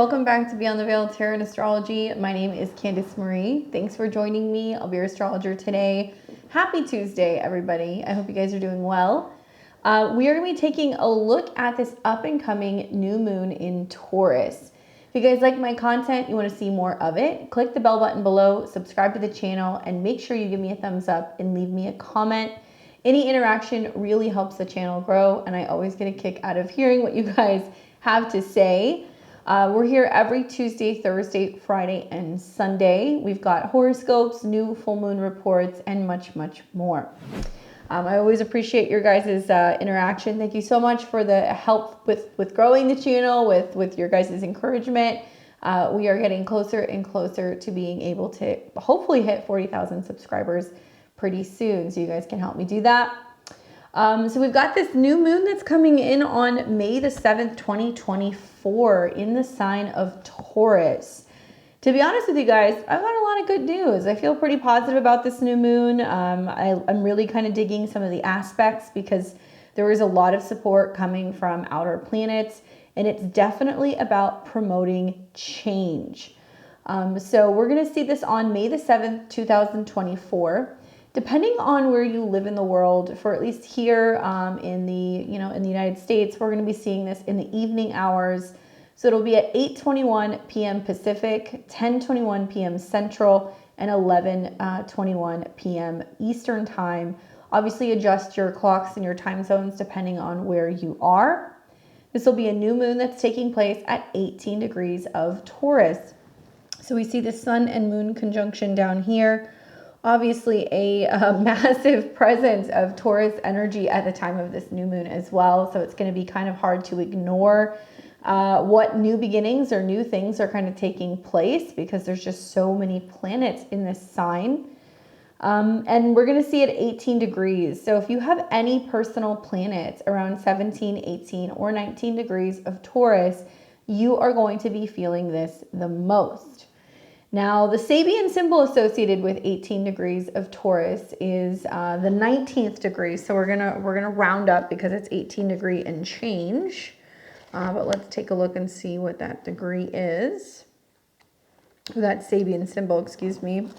welcome back to Beyond the Veil Tarot and Astrology. My name is Candice Marie. Thanks for joining me. I'll be your astrologer today. Happy Tuesday, everybody. I hope you guys are doing well. We are going to be taking a look at this up and coming new moon in Taurus. If you guys like my content, you want to see more of it, click the bell button below, subscribe to the channel, and make sure you give me a thumbs up and leave me a comment. Any interaction really helps the channel grow, and I always get a kick out of hearing what you guys have to say. We're here every Tuesday, Thursday, Friday, and Sunday. We've got horoscopes, new full moon reports, and much, much more. I always appreciate your guys' interaction. Thank you so much for the help with growing the channel, with your guys' encouragement. We are getting closer and closer to being able to hopefully hit 40,000 subscribers pretty soon, so you guys can help me do that. So we've got this new moon that's coming in on May the 7th, 2024 in the sign of Taurus. To be honest with you guys, I've got a lot of good news. I feel pretty positive about this new moon. I'm really kind of digging some of the aspects because there is a lot of support coming from outer planets, and it's definitely about promoting change. So we're going to see this on May the 7th, 2024. Depending on where you live in the world, for at least here in the United States, we're going to be seeing this in the evening hours. So it'll be at 8:21 p.m. Pacific, 10:21 p.m. Central, and 11:21 p.m. Eastern Time. Obviously, adjust your clocks and your time zones depending on where you are. This will be a new moon that's taking place at 18 degrees of Taurus. So we see the sun and moon conjunction down here. Obviously a massive presence of Taurus energy at the time of this new moon as well. So it's going to be kind of hard to ignore what new beginnings or new things are kind of taking place because there's just so many planets in this sign. And we're going to see it at 18 degrees. So if you have any personal planets around 17, 18, or 19 degrees of Taurus, you are going to be feeling this the most. Now, the Sabian symbol associated with 18 degrees of Taurus is the 19th degree. So we're gonna round up because it's 18 degree and change. But let's take a look and see what that degree is. That Sabian symbol, excuse me.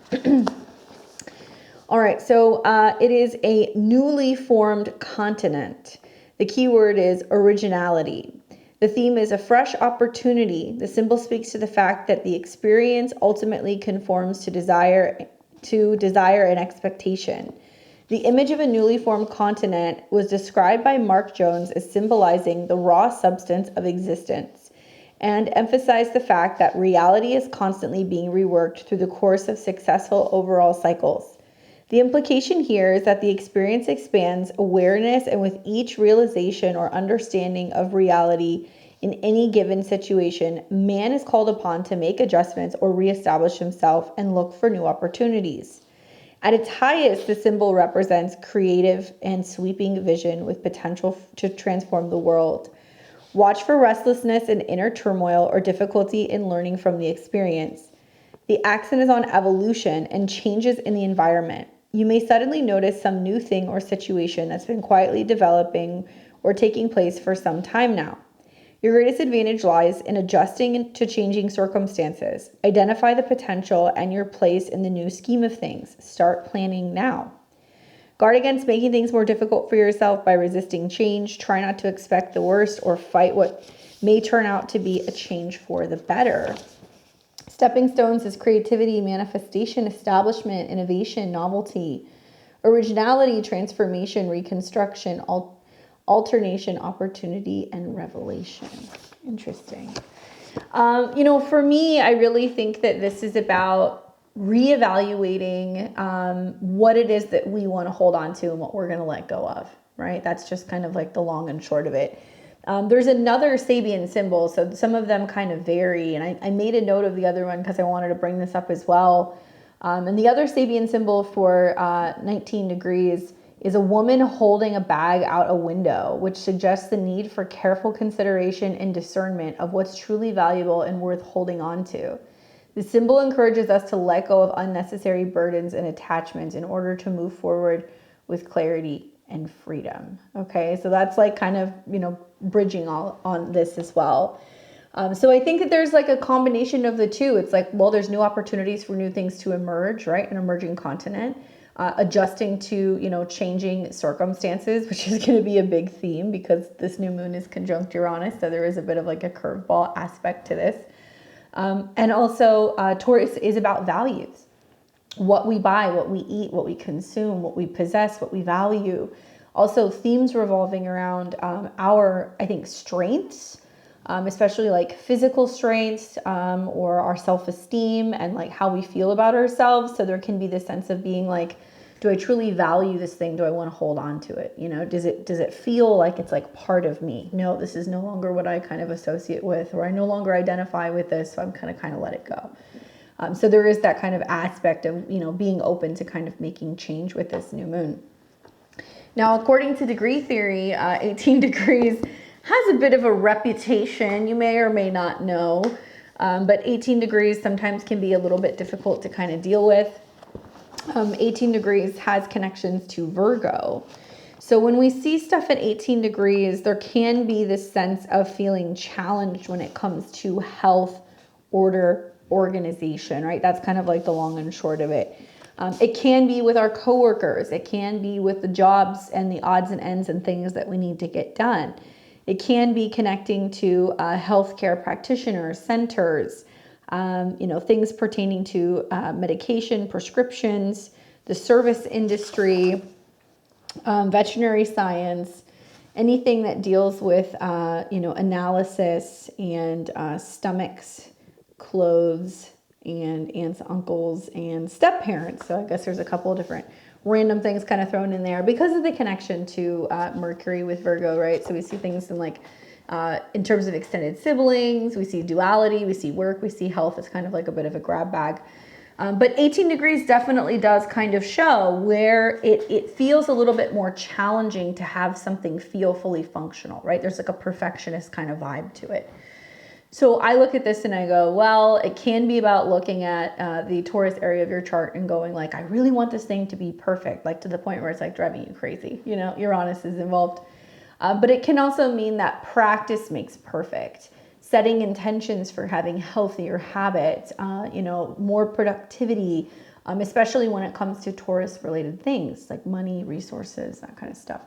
All right, so it is a newly formed continent. The key word is originality. The theme is a fresh opportunity. The symbol speaks to the fact that the experience ultimately conforms to desire and expectation. The image of a newly formed continent was described by Mark Jones as symbolizing the raw substance of existence and emphasized the fact that reality is constantly being reworked through the course of successful overall cycles. The implication here is that the experience expands awareness, and with each realization or understanding of reality in any given situation, man is called upon to make adjustments or reestablish himself and look for new opportunities. At its highest, the symbol represents creative and sweeping vision with potential to transform the world. Watch for restlessness and inner turmoil or difficulty in learning from the experience. The accent is on evolution and changes in the environment. You may suddenly notice some new thing or situation that's been quietly developing or taking place for some time now. Your greatest advantage lies in adjusting to changing circumstances. Identify the potential and your place in the new scheme of things. Start planning now. Guard against making things more difficult for yourself by resisting change. Try not to expect the worst or fight what may turn out to be a change for the better. Stepping stones is creativity, manifestation, establishment, innovation, novelty, originality, transformation, reconstruction, alternation, opportunity, and revelation. Interesting. For me, I really think that this is about reevaluating what it is that we want to hold on to and what we're going to let go of, right? That's just kind of like the long and short of it. There's another Sabian symbol, so some of them kind of vary, and I made a note of the other one because I wanted to bring this up as well. And the other Sabian symbol for 19 degrees is a woman holding a bag out a window, which suggests the need for careful consideration and discernment of what's truly valuable and worth holding on to. The symbol encourages us to let go of unnecessary burdens and attachments in order to move forward with clarity and freedom. Okay, so that's like kind of, bridging all on this as well. So I think that there's like a combination of the two. It's like, well, there's new opportunities for new things to emerge, right? An emerging continent, adjusting to, you know, changing circumstances, which is going to be a big theme because this new moon is conjunct Uranus. So there is a bit of like a curveball aspect to this. And also Taurus is about values, what we buy, what we eat, what we consume, what we possess, what we value. Also themes revolving around our, I think, strengths, especially like physical strengths or our self-esteem and like how we feel about ourselves. So there can be this sense of being like, do I truly value this thing? Do I want to hold on to it? You know, does it feel like it's like part of me? No, this is no longer what I kind of associate with, or I no longer identify with this. So I'm kind of let it go. So there is that kind of aspect of, you know, being open to kind of making change with this new moon. Now, according to degree theory, 18 degrees has a bit of a reputation, you may or may not know, but 18 degrees sometimes can be a little bit difficult to kind of deal with. 18 degrees has connections to Virgo. So when we see stuff at 18 degrees, there can be this sense of feeling challenged when it comes to health, order, organization, right? That's kind of like the long and short of it. It can be with our coworkers. It can be with the jobs and the odds and ends and things that we need to get done. It can be connecting to healthcare practitioners, centers, you know, things pertaining to medication, prescriptions, the service industry, veterinary science, anything that deals with, you know, analysis and stomachs, clothes, and aunts, uncles, and step parents. So I guess there's a couple of different random things kind of thrown in there because of the connection to Mercury with Virgo, right? So we see things in like, in terms of extended siblings, we see duality, we see work, we see health. It's kind of like a bit of a grab bag. But 18 degrees definitely does kind of show where it feels a little bit more challenging to have something feel fully functional, right? There's like a perfectionist kind of vibe to it. So I look at this and I go, well, it can be about looking at the Taurus area of your chart and going like, I really want this thing to be perfect, like to the point where it's like driving you crazy, you know, Uranus is involved. But it can also mean that practice makes perfect. Setting intentions for having healthier habits, you know, more productivity, especially when it comes to Taurus related things like money, resources, that kind of stuff.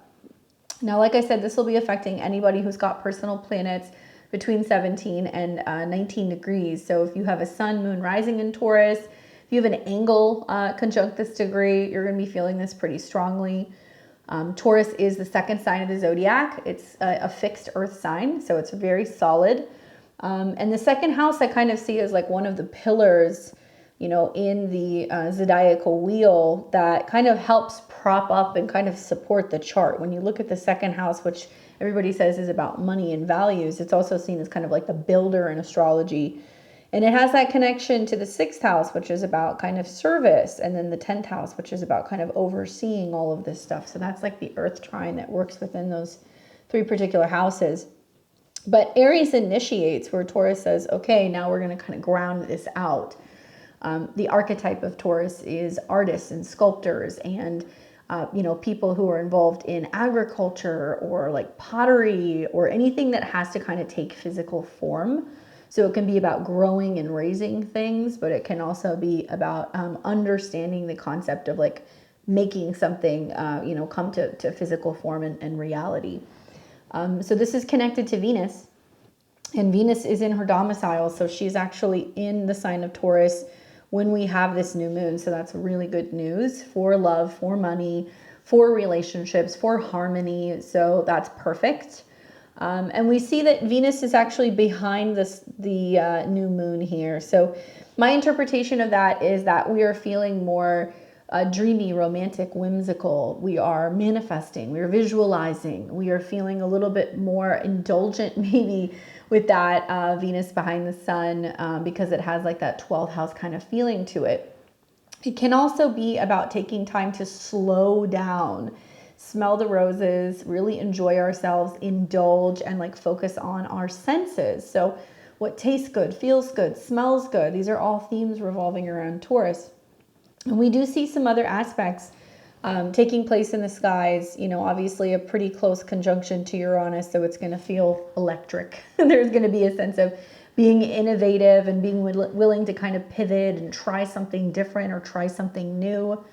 Now, like I said, this will be affecting anybody who's got personal planets between 17 and 19 degrees. So if you have a sun, moon, rising in Taurus, if you have an angle conjunct this degree, you're going to be feeling this pretty strongly. Taurus is the second sign of the zodiac. It's a fixed earth sign, so it's very solid. And the second house I kind of see as like one of the pillars, you know, in the zodiacal wheel that kind of helps prop up and kind of support the chart. When you look at the second house, which everybody says is about money and values, it's also seen as kind of like the builder in astrology. And it has that connection to the sixth house, which is about kind of service, and then the 10th house, which is about kind of overseeing all of this stuff. So that's like the earth trine that works within those three particular houses. But Aries initiates, where Taurus says, okay, now we're going to kind of ground this out. The archetype of Taurus is artists and sculptors and you know, people who are involved in agriculture or like pottery or anything that has to kind of take physical form. So it can be about growing and raising things, but it can also be about understanding the concept of like making something, you know, come to physical form and reality. So this is connected to Venus, and Venus is in her domicile. So she's actually in the sign of Taurus when we have this new moon. So that's really good news for love, for money, for relationships, for harmony. So that's perfect. And we see that Venus is actually behind the new moon here. So my interpretation of that is that we are feeling more dreamy, romantic, whimsical. We are manifesting, we are visualizing, we are feeling a little bit more indulgent maybe with that Venus behind the sun because it has like that 12th house kind of feeling to it. It can also be about taking time to slow down, smell the roses, really enjoy ourselves, indulge, and like focus on our senses. So what tastes good, feels good, smells good. These are all themes revolving around Taurus. And we do see some other aspects taking place in the skies, you know, obviously a pretty close conjunction to Uranus, so it's going to feel electric. There's going to be a sense of being innovative and being willing to kind of pivot and try something different or try something new.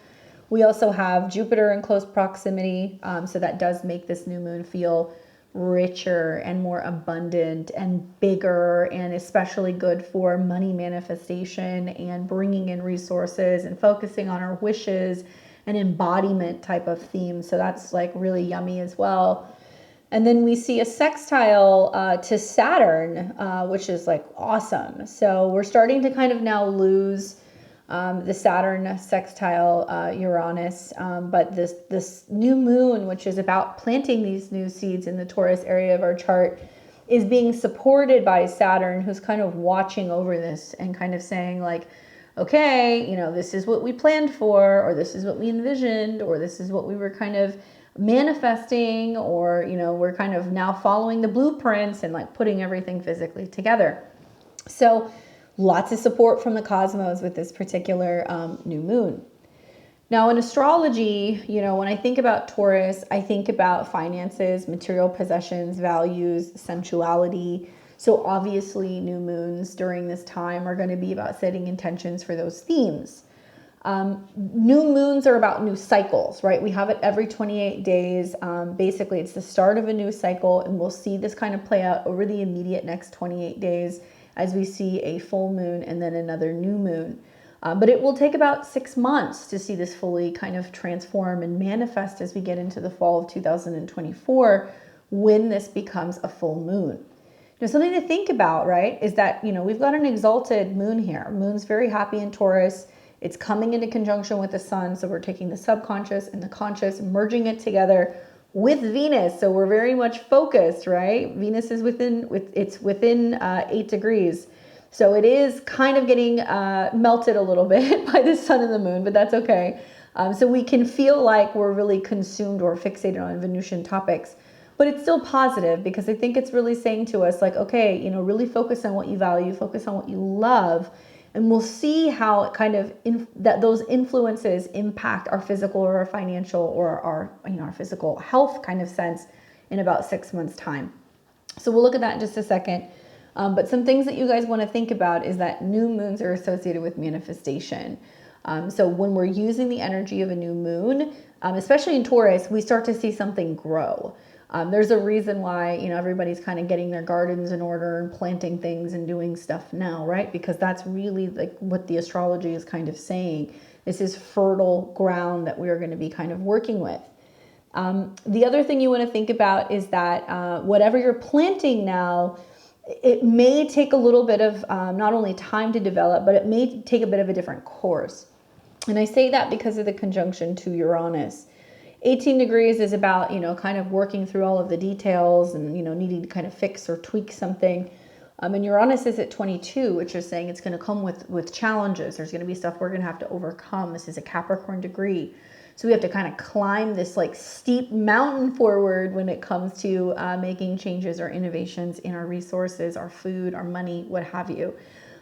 We also have Jupiter in close proximity, so that does make this new moon feel richer and more abundant and bigger, and especially good for money manifestation and bringing in resources and focusing on our wishes and embodiment type of themes. So that's like really yummy as well. And then we see a sextile to Saturn, which is like awesome. So we're starting to kind of now lose the Saturn sextile Uranus, but this new moon, which is about planting these new seeds in the Taurus area of our chart, is being supported by Saturn, who's kind of watching over this and kind of saying like, okay, you know, this is what we planned for, or this is what we envisioned, or this is what we were kind of manifesting, or, you know, we're kind of now following the blueprints and like putting everything physically together. So lots of support from the cosmos with this particular new moon. Now in astrology, you know, when I think about Taurus, I think about finances, material possessions, values, sensuality. So obviously new moons during this time are going to be about setting intentions for those themes. New moons are about new cycles, right? We have it every 28 days. Basically, it's the start of a new cycle, and we'll see this kind of play out over the immediate next 28 days as we see a full moon and then another new moon. But it will take about 6 months to see this fully kind of transform and manifest as we get into the fall of 2024, when this becomes a full moon. Now, something to think about, right, is that, you know, we've got an exalted moon here. Moon's very happy in Taurus. It's coming into conjunction with the sun. So we're taking the subconscious and the conscious, merging it together with Venus. So we're very much focused, right? Venus is within 8 degrees. So it is kind of getting melted a little bit by the sun and the moon, but that's okay. So we can feel like we're really consumed or fixated on Venusian topics. But it's still positive, because I think it's really saying to us like, okay, you know, really focus on what you value, focus on what you love, and we'll see how it kind of that those influences impact our physical or our financial or our, you know, our physical health kind of sense in about 6 months time. So we'll look at that in just a second. But some things that you guys want to think about is that new moons are associated with manifestation. So when we're using the energy of a new moon, especially in Taurus, we start to see something grow. There's a reason why, you know, everybody's kind of getting their gardens in order and planting things and doing stuff now, right? Because that's really like what the astrology is kind of saying. This is fertile ground that we are going to be kind of working with. The other thing you want to think about is that whatever you're planting now, it may take a little bit of not only time to develop, but it may take a bit of a different course. And I say that because of the conjunction to Uranus. 18 degrees is about, you know, kind of working through all of the details and, you know, needing to kind of fix or tweak something. And Uranus is at 22, which is saying it's going to come with challenges. There's going to be stuff we're going to have to overcome. This is a Capricorn degree. So we have to kind of climb this like steep mountain forward when it comes to making changes or innovations in our resources, our food, our money, what have you.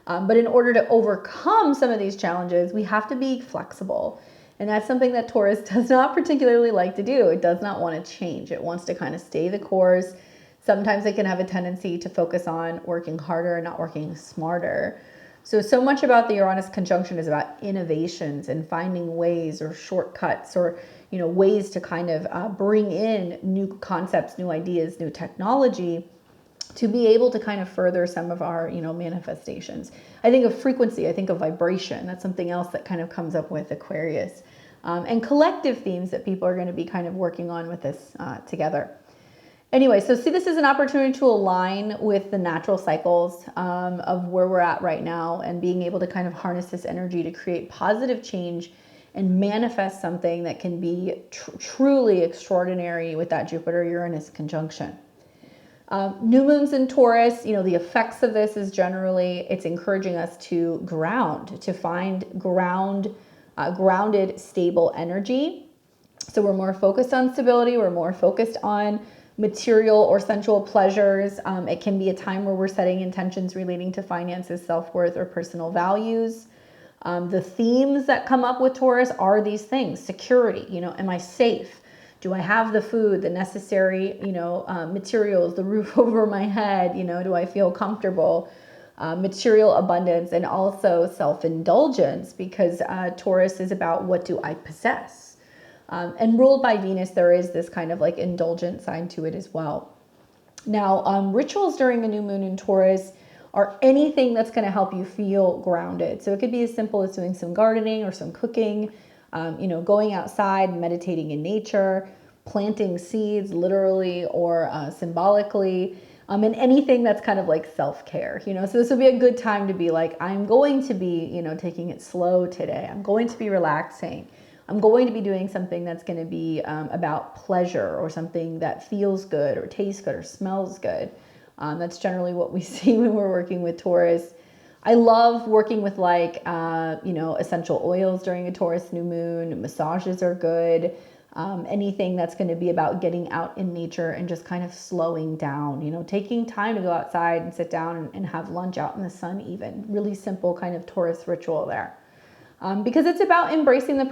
But in order to overcome some of these challenges, we have to be flexible. And that's something that Taurus does not particularly like to do. It does not want to change. It wants to kind of stay the course. Sometimes it can have a tendency to focus on working harder and not working smarter. So much about the Uranus conjunction is about innovations and finding ways or shortcuts or, you know, ways to kind of bring in new concepts, new ideas, new technology to be able to kind of further some of our, you know, manifestations. I think of frequency, I think of vibration. That's something else that kind of comes up with Aquarius. And collective themes that people are going to be kind of working on with this together. Anyway, so see this as an opportunity to align with the natural cycles of where we're at right now and being able to kind of harness this energy to create positive change and manifest something that can be truly extraordinary with that Jupiter-Uranus conjunction. New moons in Taurus, you know, the effects of this is generally, it's encouraging us to ground, to find grounded, stable energy. So we're more focused on stability. We're more focused on material or sensual pleasures. It can be a time where we're setting intentions relating to finances, self-worth, or personal values. The themes that come up with Taurus are these things: security, you know, am I safe? Do I have the food, the necessary, you know, materials, the roof over my head? You know, do I feel comfortable? material abundance, and also self-indulgence, because Taurus is about what do I possess. And ruled by Venus, there is this kind of like indulgent side to it as well. Now, rituals during a new moon in Taurus are anything that's going to help you feel grounded. So it could be as simple as doing some gardening or some cooking, going outside, meditating in nature, planting seeds literally or symbolically, and anything that's kind of like self-care, so this would be a good time to be like, I'm going to be, taking it slow today. I'm going to be relaxing. I'm going to be doing something that's going to be about pleasure, or something that feels good or tastes good or smells good. That's generally what we see when we're working with Taurus. I love working with like, essential oils during a Taurus new moon. Massages are good. Anything that's going to be about getting out in nature and just kind of slowing down, taking time to go outside and sit down and have lunch out in the sun even. Really simple kind of Taurus ritual there. Because it's about embracing the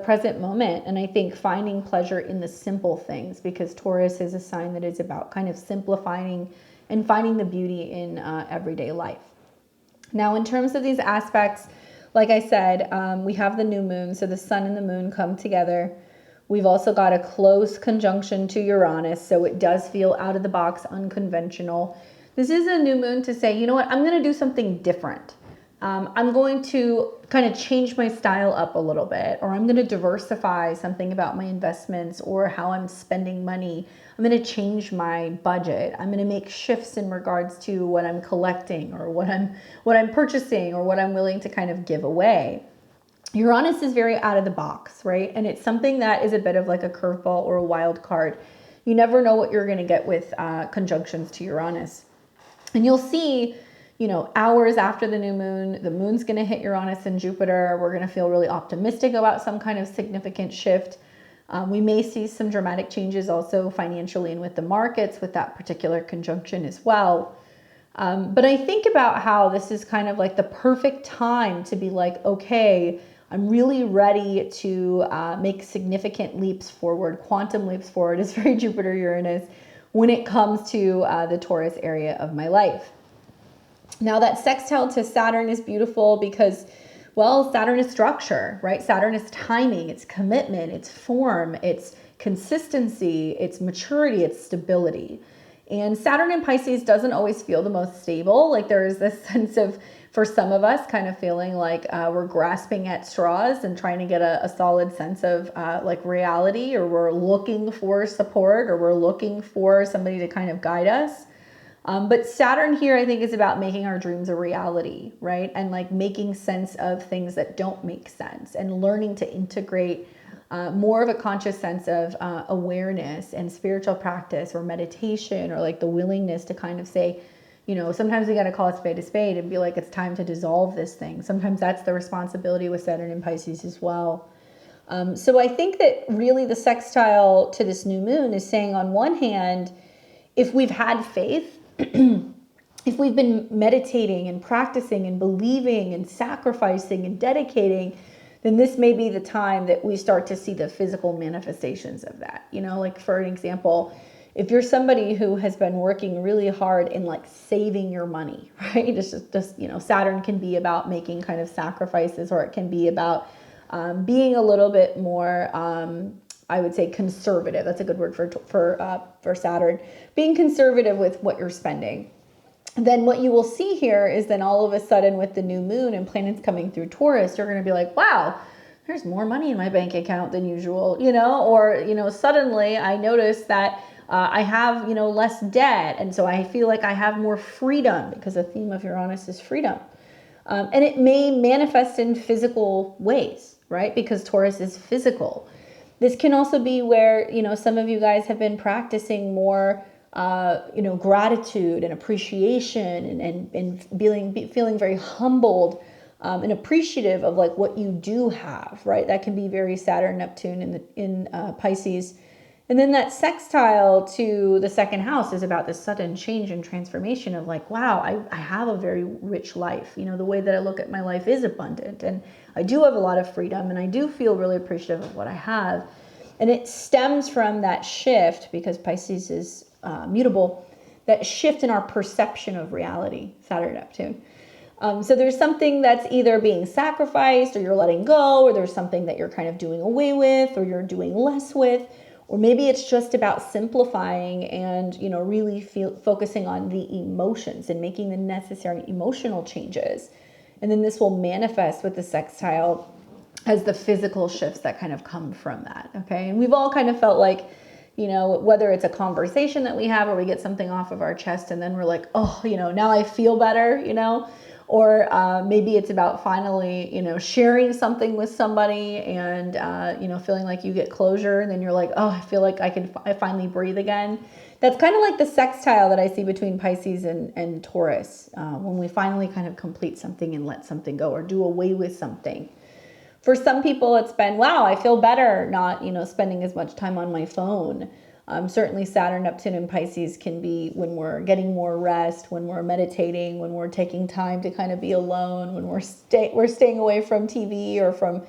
present moment. And I think finding pleasure in the simple things, because Taurus is a sign that is about kind of simplifying and finding the beauty in everyday life. Now, in terms of these aspects, like I said, we have the new moon, so the sun and the moon come together. We've also got a close conjunction to Uranus, so it does feel out of the box, unconventional. This is a new moon to say, you know what, I'm going to do something different. I'm going to kind of change my style up a little bit, or I'm going to diversify something about my investments or how I'm spending money. I'm going to change my budget. I'm going to make shifts in regards to what I'm collecting, or what I'm purchasing, or what I'm willing to kind of give away. Uranus is very out of the box, right? And it's something that is a bit of like a curveball or a wild card. You never know what you're going to get with conjunctions to Uranus. And you'll see, hours after the new moon, the moon's going to hit Uranus and Jupiter. We're going to feel really optimistic about some kind of significant shift. We may see some dramatic changes also financially and with the markets with that particular conjunction as well. But I think about how this is kind of like the perfect time to be like, okay, I'm really ready to make significant leaps forward. Quantum leaps forward is very Jupiter Uranus when it comes to the Taurus area of my life. Now that sextile to Saturn is beautiful because, well, Saturn is structure, right? Saturn is timing, it's commitment, it's form, it's consistency, it's maturity, it's stability. And Saturn in Pisces doesn't always feel the most stable. Like there is this sense of, for some of us, kind of feeling like we're grasping at straws and trying to get a solid sense of like reality, or we're looking for support, or we're looking for somebody to kind of guide us. But Saturn here, I think, is about making our dreams a reality, right? And like making sense of things that don't make sense, and learning to integrate more of a conscious sense of awareness and spiritual practice or meditation, or like the willingness to kind of say, sometimes we got to call a spade and be like, it's time to dissolve this thing. Sometimes that's the responsibility with Saturn in Pisces as well. So I think that really the sextile to this new moon is saying, on one hand, if we've had faith, if we've been meditating and practicing and believing and sacrificing and dedicating, then this may be the time that we start to see the physical manifestations of that. Like for an example, if you're somebody who has been working really hard in like saving your money, right? It's just Saturn can be about making kind of sacrifices, or it can be about being a little bit more, I would say, conservative. That's a good word for Saturn. Being conservative with what you're spending. Then what you will see here is then all of a sudden with the new moon and planets coming through Taurus, you're going to be like, wow, there's more money in my bank account than usual, or suddenly I notice that I have, less debt. And so I feel like I have more freedom, because the theme of Uranus is freedom. And it may manifest in physical ways, right? Because Taurus is physical. This can also be where, some of you guys have been practicing more, gratitude and appreciation, and feeling very humbled and appreciative of like what you do have, right? That can be very Saturn, Neptune in Pisces. And then that sextile to the second house is about this sudden change and transformation of like, wow, I have a very rich life. The way that I look at my life is abundant, and I do have a lot of freedom, and I do feel really appreciative of what I have. And it stems from that shift, because Pisces is mutable, that shift in our perception of reality, Saturn, Neptune. So there's something that's either being sacrificed, or you're letting go, or there's something that you're kind of doing away with, or you're doing less with, or maybe it's just about simplifying and, you know, really focusing on the emotions and making the necessary emotional changes. And then this will manifest with the sextile as the physical shifts that kind of come from that. Okay. And we've all kind of felt like, you know, whether it's a conversation that we have or we get something off of our chest and then we're like, oh, you know, now I feel better, you know, or maybe it's about finally, you know, sharing something with somebody and, you know, feeling like you get closure, and then you're like, oh, I feel like I finally breathe again. That's kind of like the sextile that I see between Pisces and Taurus, when we finally kind of complete something and let something go or do away with something. For some people, it's been, wow, I feel better not, you know, spending as much time on my phone. Certainly Saturn, Neptune, and Pisces can be when we're getting more rest, when we're meditating, when we're taking time to kind of be alone, when we're staying away from TV or from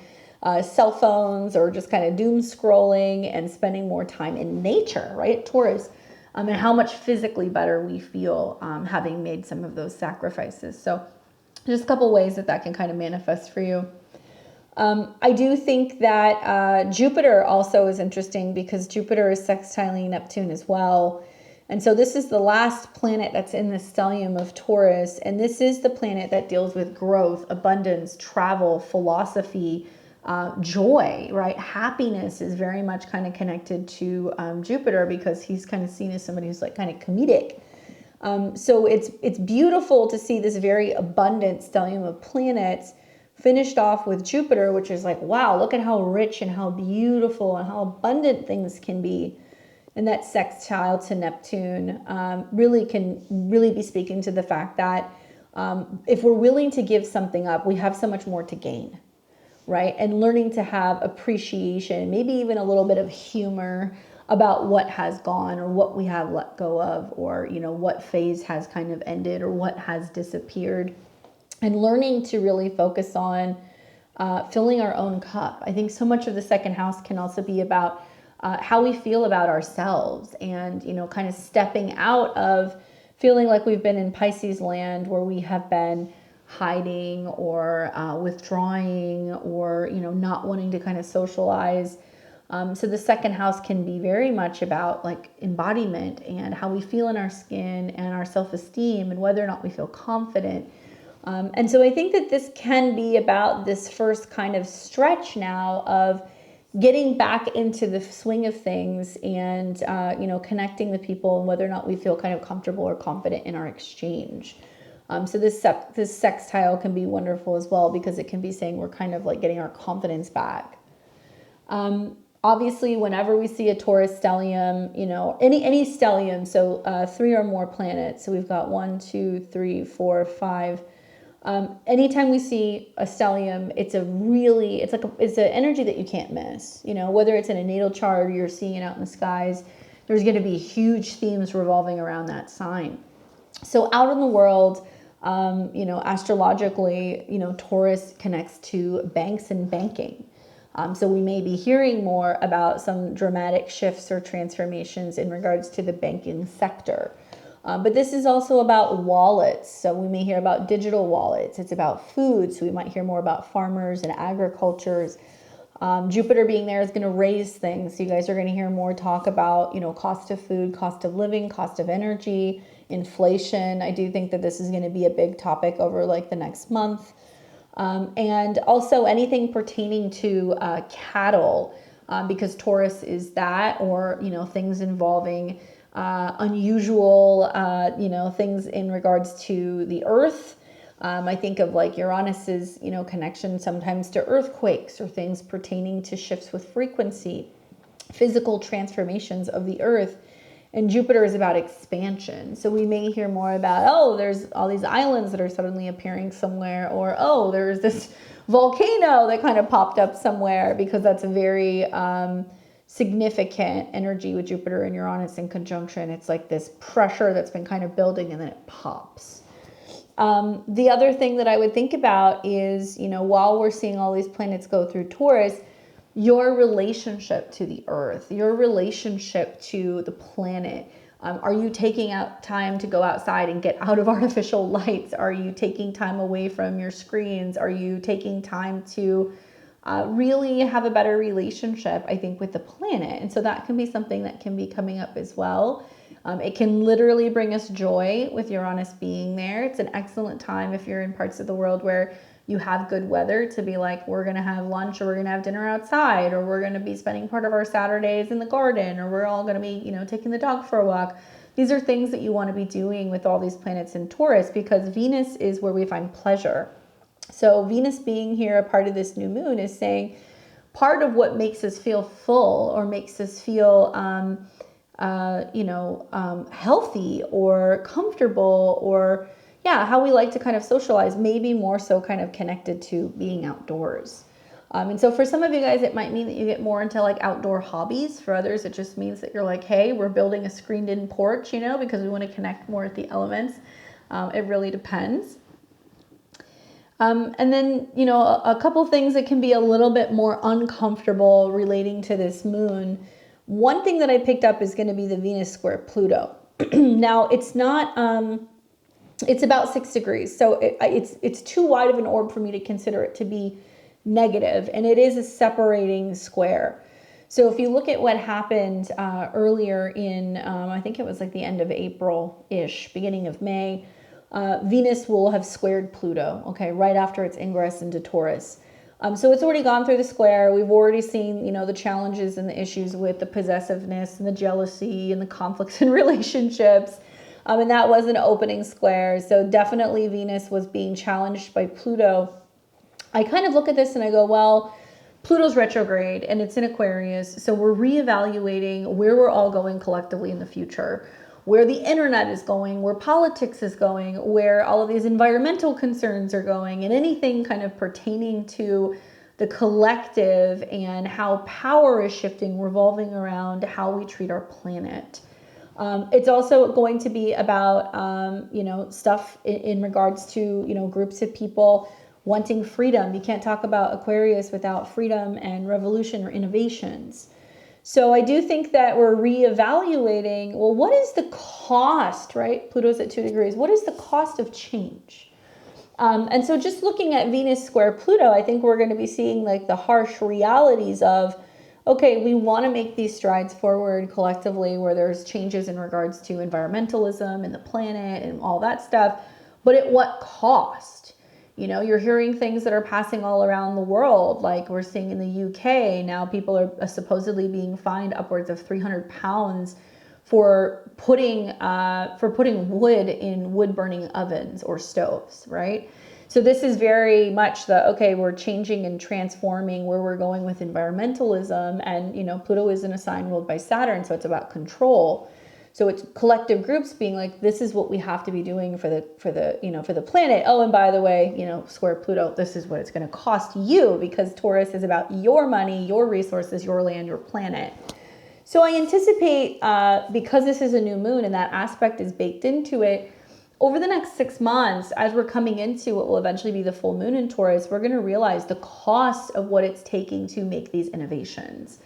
cell phones, or just kind of doom scrolling and spending more time in nature, right? Taurus, and how much physically better we feel having made some of those sacrifices. So just a couple ways that can kind of manifest for you. I do think that Jupiter also is interesting, because Jupiter is sextiling Neptune as well. And so this is the last planet that's in the stellium of Taurus. And this is the planet that deals with growth, abundance, travel, philosophy, joy, right? Happiness is very much kind of connected to Jupiter, because he's kind of seen as somebody who's like kind of comedic. So it's beautiful to see this very abundant stellium of planets finished off with Jupiter, which is like, wow, look at how rich and how beautiful and how abundant things can be. And that sextile to Neptune really can be speaking to the fact that if we're willing to give something up, we have so much more to gain, right? And learning to have appreciation, maybe even a little bit of humor about what has gone, or what we have let go of, or, you know, what phase has kind of ended, or what has disappeared. And learning to really focus on filling our own cup. I think so much of the second house can also be about how we feel about ourselves, and, you know, kind of stepping out of feeling like we've been in Pisces land, where we have been hiding or withdrawing, or, you know, not wanting to kind of socialize. So the second house can be very much about like embodiment and how we feel in our skin and our self-esteem and whether or not we feel confident. And so I think that this can be about this first kind of stretch now of getting back into the swing of things, and, you know, connecting with people, and whether or not we feel kind of comfortable or confident in our exchange. So this sextile can be wonderful as well, because it can be saying we're kind of like getting our confidence back. Obviously, whenever we see a Taurus stellium, you know, any stellium, so 3 or more planets. So we've got 1, 2, 3, 4, 5. Anytime we see a stellium, it's an energy that you can't miss. You know, whether it's in a natal chart or you're seeing it out in the skies, there's going to be huge themes revolving around that sign. So out in the world, you know, astrologically, you know, Taurus connects to banks and banking. So we may be hearing more about some dramatic shifts or transformations in regards to the banking sector. But this is also about wallets. So we may hear about digital wallets. It's about food. So we might hear more about farmers and agricultures. Jupiter being there is going to raise things. So you guys are going to hear more talk about, you know, cost of food, cost of living, cost of energy, inflation. I do think that this is going to be a big topic over like the next month. And also anything pertaining to cattle, because Taurus is that, or, you know, things involving unusual, you know, things in regards to the earth. I think of like Uranus's, you know, connection sometimes to earthquakes, or things pertaining to shifts with frequency, physical transformations of the earth. And Jupiter is about expansion. So we may hear more about, oh, there's all these islands that are suddenly appearing somewhere, or, oh, there's this volcano that kind of popped up somewhere, because that's a very significant energy with Jupiter and Uranus in conjunction. It's like this pressure that's been kind of building, and then it pops. The other thing that I would think about is, you know, while we're seeing all these planets go through Taurus, your relationship to the earth, your relationship to the planet, Are you taking out time to go outside and get out of artificial lights? Are you taking time away from your screens? Are you taking time to really have a better relationship, I think, with the planet? And so that can be something that can be coming up as well. It can literally bring us joy with Uranus being there. It's an excellent time if you're in parts of the world where you have good weather to be like, we're going to have lunch, or we're going to have dinner outside, or we're going to be spending part of our Saturdays in the garden, or we're all going to be, you know, taking the dog for a walk. These are things that you want to be doing with all these planets in Taurus, because Venus is where we find pleasure. So Venus being here, a part of this new moon, is saying part of what makes us feel full or makes us feel, healthy or comfortable, or how we like to kind of socialize, maybe more so kind of connected to being outdoors. And so for some of you guys, it might mean that you get more into like outdoor hobbies. For others, it just means that you're like, hey, we're building a screened in porch, you know, because we want to connect more with the elements. It really depends. And then, you know, a couple things that can be a little bit more uncomfortable relating to this moon. One thing that I picked up is going to be the Venus square Pluto. Now, it's not... it's about 6 degrees, so it's too wide of an orb for me to consider it to be negative, and it is a separating square. So if you look at what happened earlier in, I think it was like the end of April-ish, beginning of May, Venus will have squared Pluto, okay, right after its ingress into Taurus. So it's already gone through the square. We've already seen, you know, the challenges and the issues with the possessiveness and the jealousy and the conflicts in relationships. And that was an opening square. So definitely Venus was being challenged by Pluto. I kind of look at this and I go, well, Pluto's retrograde and it's in Aquarius. So we're reevaluating where we're all going collectively in the future, where the internet is going, where politics is going, where all of these environmental concerns are going, and anything kind of pertaining to the collective and how power is shifting, revolving around how we treat our planet. It's also going to be about, stuff in regards to, groups of people wanting freedom. You can't talk about Aquarius without freedom and revolution or innovations. So I do think that we're reevaluating, well, what is the cost, right? Pluto's at 2 degrees. What is the cost of change? And so just looking at Venus square Pluto, I think we're going to be seeing like the harsh realities of, okay, we want to make these strides forward collectively where there's changes in regards to environmentalism and the planet and all that stuff, but at what cost? You know, you're hearing things that are passing all around the world, like we're seeing in the UK. Now people are supposedly being fined upwards of £300 for putting wood in wood burning ovens or stoves, right? So this is very much okay, we're changing and transforming where we're going with environmentalism. And, Pluto is in a sign ruled by Saturn, so it's about control. So it's collective groups being like, this is what we have to be doing for the planet. Oh, and by the way, square Pluto, this is what it's going to cost you, because Taurus is about your money, your resources, your land, your planet. So I anticipate, because this is a new moon and that aspect is baked into it, over the next 6 months, as we're coming into what will eventually be the full moon in Taurus, we're going to realize the cost of what it's taking to make these innovations.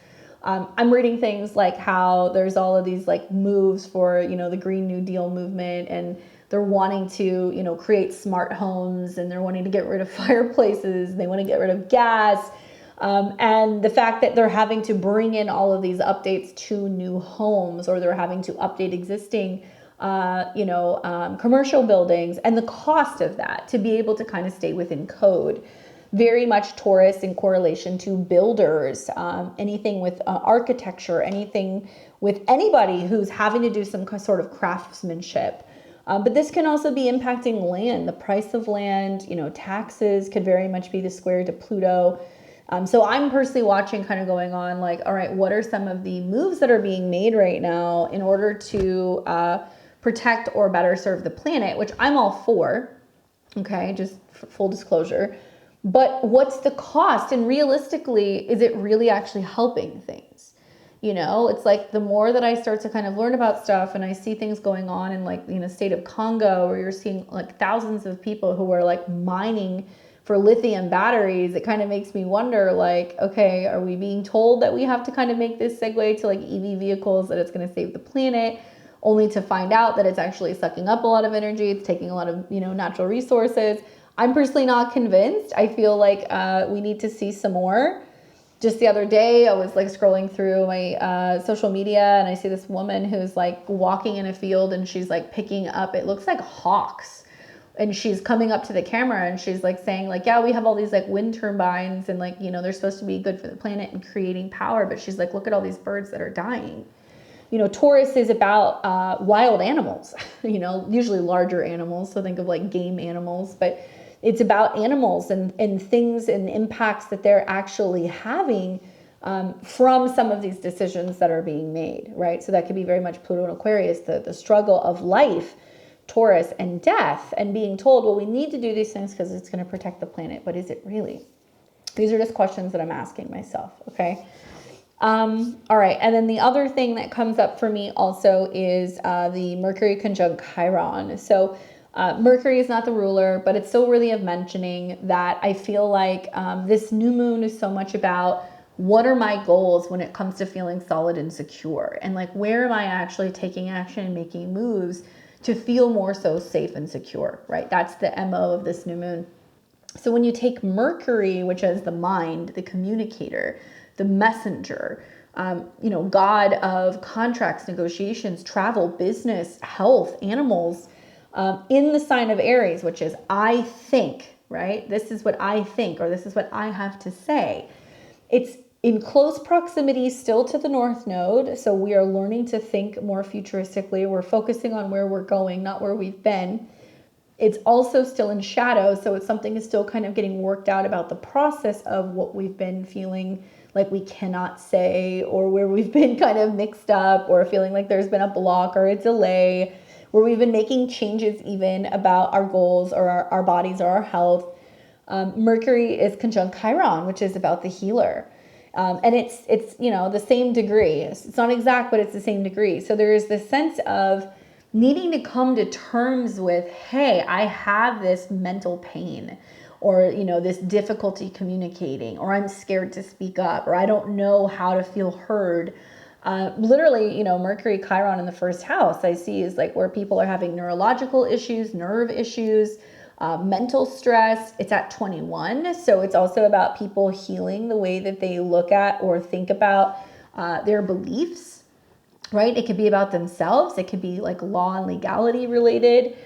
I'm reading things like how there's all of these like moves for, the Green New Deal movement, and they're wanting to, create smart homes, and they're wanting to get rid of fireplaces. They want to get rid of gas. And the fact that they're having to bring in all of these updates to new homes, or they're having to update existing commercial buildings, and the cost of that to be able to kind of stay within code. Very much Taurus in correlation to builders, anything with architecture, anything with anybody who's having to do some sort of craftsmanship. But this can also be impacting land, the price of land, taxes could very much be the square to Pluto. So I'm personally watching, kind of going on like, all right, what are some of the moves that are being made right now in order to protect or better serve the planet, which I'm all for, okay, just full disclosure. But what's the cost? And realistically, is it really actually helping things? It's like the more that I start to kind of learn about stuff and I see things going on in like, state of Congo, where you're seeing like thousands of people who are like mining for lithium batteries, it kind of makes me wonder, like, okay, are we being told that we have to kind of make this segue to like EV vehicles, that it's going to save the planet? only to find out that it's actually sucking up a lot of energy. It's taking a lot of, natural resources. I'm personally not convinced. I feel like we need to see some more. Just the other day, I was like scrolling through my social media, and I see this woman who's like walking in a field, and she's like picking up, it looks like hawks. And she's coming up to the camera, and she's like saying like, yeah, we have all these like wind turbines, and like, they're supposed to be good for the planet and creating power. But she's like, look at all these birds that are dying. Taurus is about wild animals, usually larger animals. So think of like game animals, but it's about animals and things and impacts that they're actually having from some of these decisions that are being made, right? So that could be very much Pluto and Aquarius, the struggle of life, Taurus, and death, and being told, well, we need to do these things because it's going to protect the planet. But is it really? These are just questions that I'm asking myself, okay? All right. And then the other thing that comes up for me also is the Mercury conjunct Chiron. So Mercury is not the ruler, but it's still worthy of mentioning that I feel like this new moon is so much about what are my goals when it comes to feeling solid and secure, and like where am I actually taking action and making moves to feel more so safe and secure, right? That's the MO of this new moon. So when you take Mercury, which is the mind, the communicator, the messenger, God of contracts, negotiations, travel, business, health, animals, in the sign of Aries, which is I think, right? This is what I think, or this is what I have to say. It's in close proximity still to the North Node. So we are learning to think more futuristically. We're focusing on where we're going, not where we've been. It's also still in shadow. So it's something is still kind of getting worked out about the process of what we've been feeling like we cannot say, or where we've been kind of mixed up, or feeling like there's been a block or a delay, where we've been making changes even about our goals or our bodies or our health. Mercury is conjunct Chiron, which is about the healer. And it's the same degree. It's not exact, but it's the same degree. So there is this sense of needing to come to terms with, hey, I have this mental pain, or, this difficulty communicating, or I'm scared to speak up, or I don't know how to feel heard. Literally, Mercury Chiron in the first house I see is like where people are having neurological issues, nerve issues, mental stress. It's at 21. So it's also about people healing the way that they look at or think about their beliefs, right? It could be about themselves. It could be like law and legality related.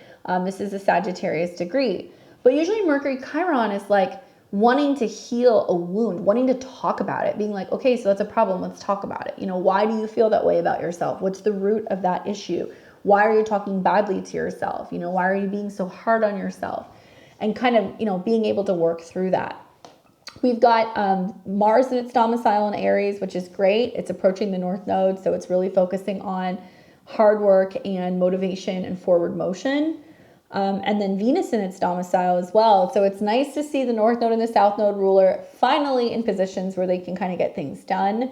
This is a Sagittarius degree. But usually Mercury Chiron is like wanting to heal a wound, wanting to talk about it, being like, okay, so that's a problem. Let's talk about it. Why do you feel that way about yourself? What's the root of that issue? Why are you talking badly to yourself? Why are you being so hard on yourself? And kind of, being able to work through that. We've got Mars in its domicile in Aries, which is great. It's approaching the North Node, so it's really focusing on hard work and motivation and forward motion. And then Venus in its domicile as well. So it's nice to see the North Node and the South Node ruler finally in positions where they can kind of get things done.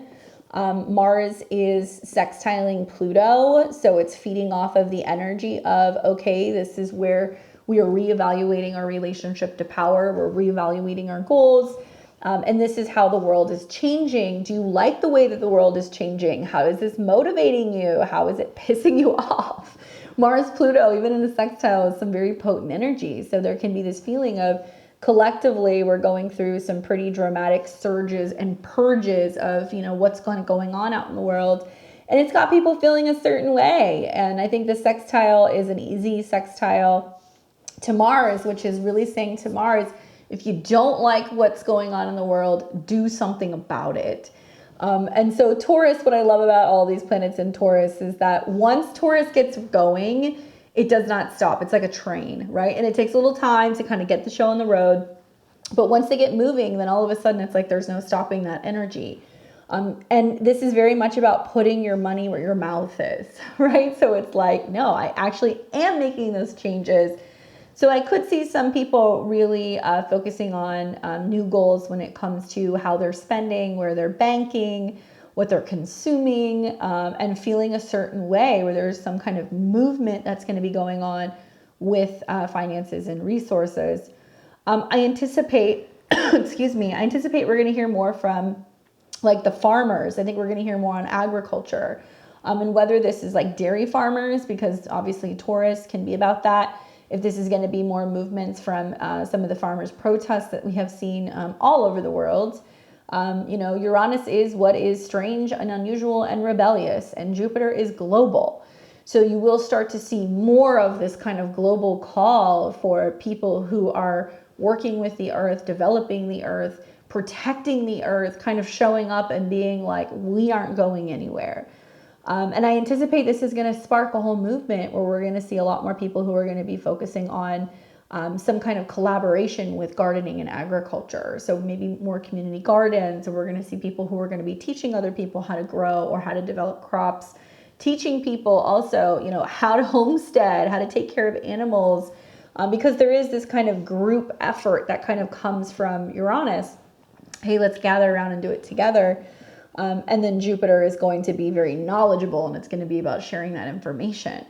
Mars is sextiling Pluto, so it's feeding off of the energy of, okay, this is where we are reevaluating our relationship to power. We're reevaluating our goals. And this is how the world is changing. Do you like the way that the world is changing? How is this motivating you? How is it pissing you off? Mars, Pluto, even in the sextile, is some very potent energy. So there can be this feeling of collectively we're going through some pretty dramatic surges and purges of, what's going on out in the world. And it's got people feeling a certain way. And I think the sextile is an easy sextile to Mars, which is really saying to Mars, if you don't like what's going on in the world, do something about it. And so Taurus, what I love about all these planets in Taurus is that once Taurus gets going, it does not stop. It's like a train, right? And it takes a little time to kind of get the show on the road. But once they get moving, then all of a sudden it's like there's no stopping that energy. And this is very much about putting your money where your mouth is, right? So it's like, no, I actually am making those changes. So I could see some people really focusing on new goals when it comes to how they're spending, where they're banking, what they're consuming, and feeling a certain way where there's some kind of movement that's going to be going on with finances and resources. I anticipate, I anticipate we're going to hear more from like the farmers. I think we're going to hear more on agriculture. And whether this is like dairy farmers, because obviously Taurus can be about that. If this is going to be more movements from some of the farmers' protests that we have seen all over the world. You know, Uranus is what is strange and unusual and rebellious, and Jupiter is global. So you will start to see more of this kind of global call for people who are working with the earth, developing the earth, protecting the earth, kind of showing up and being like, we aren't going anywhere. And I anticipate this is going to spark a whole movement where we're going to see a lot more people who are going to be focusing on some kind of collaboration with gardening and agriculture. So maybe more community gardens, or we're going to see people who are going to be teaching other people how to grow or how to develop crops, teaching people also, you know, how to homestead, how to take care of animals, because there is this kind of group effort that kind of comes from Uranus. Hey, let's gather around and do it together. And then Jupiter is going to be very knowledgeable, and it's going to be about sharing that information.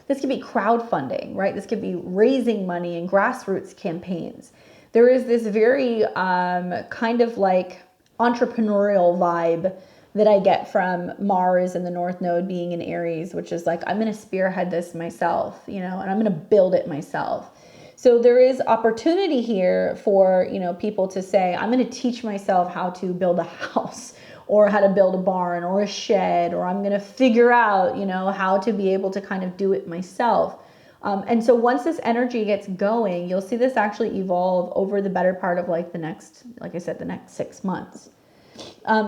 This could be crowdfunding, right? This could be raising money and grassroots campaigns. There is this very kind of like entrepreneurial vibe that I get from Mars and the North Node being in Aries, which is like, I'm going to spearhead this myself, you know, and I'm going to build it myself. So there is opportunity here for, you know, people to say, I'm going to teach myself how to build a house, or how to build a barn or a shed, or I'm going to figure out, you know, how to be able to kind of do it myself. And so once this energy gets going, you'll see this actually evolve over the better part of like the next, like I said, the next 6 months.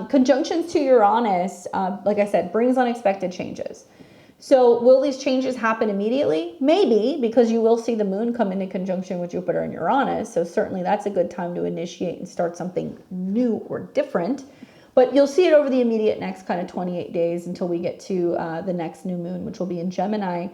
Conjunctions to Uranus, like I said, brings unexpected changes. So will these changes happen immediately? Maybe, because you will see the moon come into conjunction with Jupiter and Uranus. So certainly that's a good time to initiate and start something new or different. But you'll see it over the immediate next kind of 28 days until we get to the next new moon, which will be in Gemini.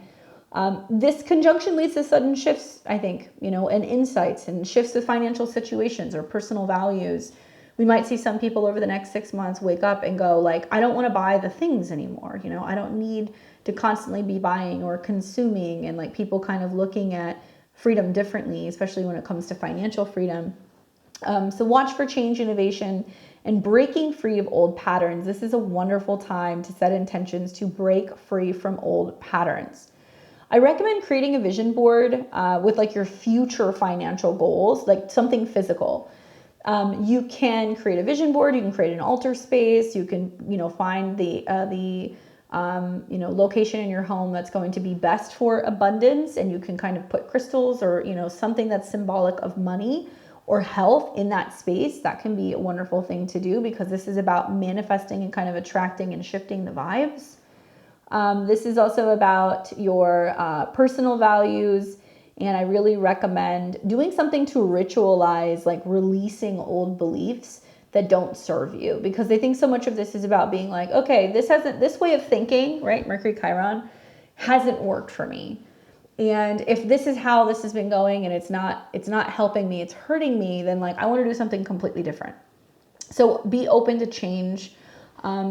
This conjunction leads to sudden shifts, I think, you know, and insights and shifts of financial situations or personal values. We might see some people over the next 6 months wake up and go like, I don't want to buy the things anymore. You know, I don't need to constantly be buying or consuming, and like people kind of looking at freedom differently, especially when it comes to financial freedom. So watch for change, innovation, and breaking free of old patterns. This is a wonderful time to set intentions to break free from old patterns. I recommend creating a vision board with like your future financial goals, like something physical. You can create a vision board. You can create an altar space. You can, you know, find the you know, location in your home that's going to be best for abundance, and you can kind of put crystals or, you know, something that's symbolic of money or health in that space. That can be a wonderful thing to do, because this is about manifesting and kind of attracting and shifting the vibes. This is also about your personal values, and I really recommend doing something to ritualize, like releasing old beliefs that don't serve you, because they think so much of this is about being like, okay, this way of thinking, right? Mercury Chiron hasn't worked for me. And if this is how this has been going and it's not helping me, it's hurting me, then like I want to do something completely different. So be open to change,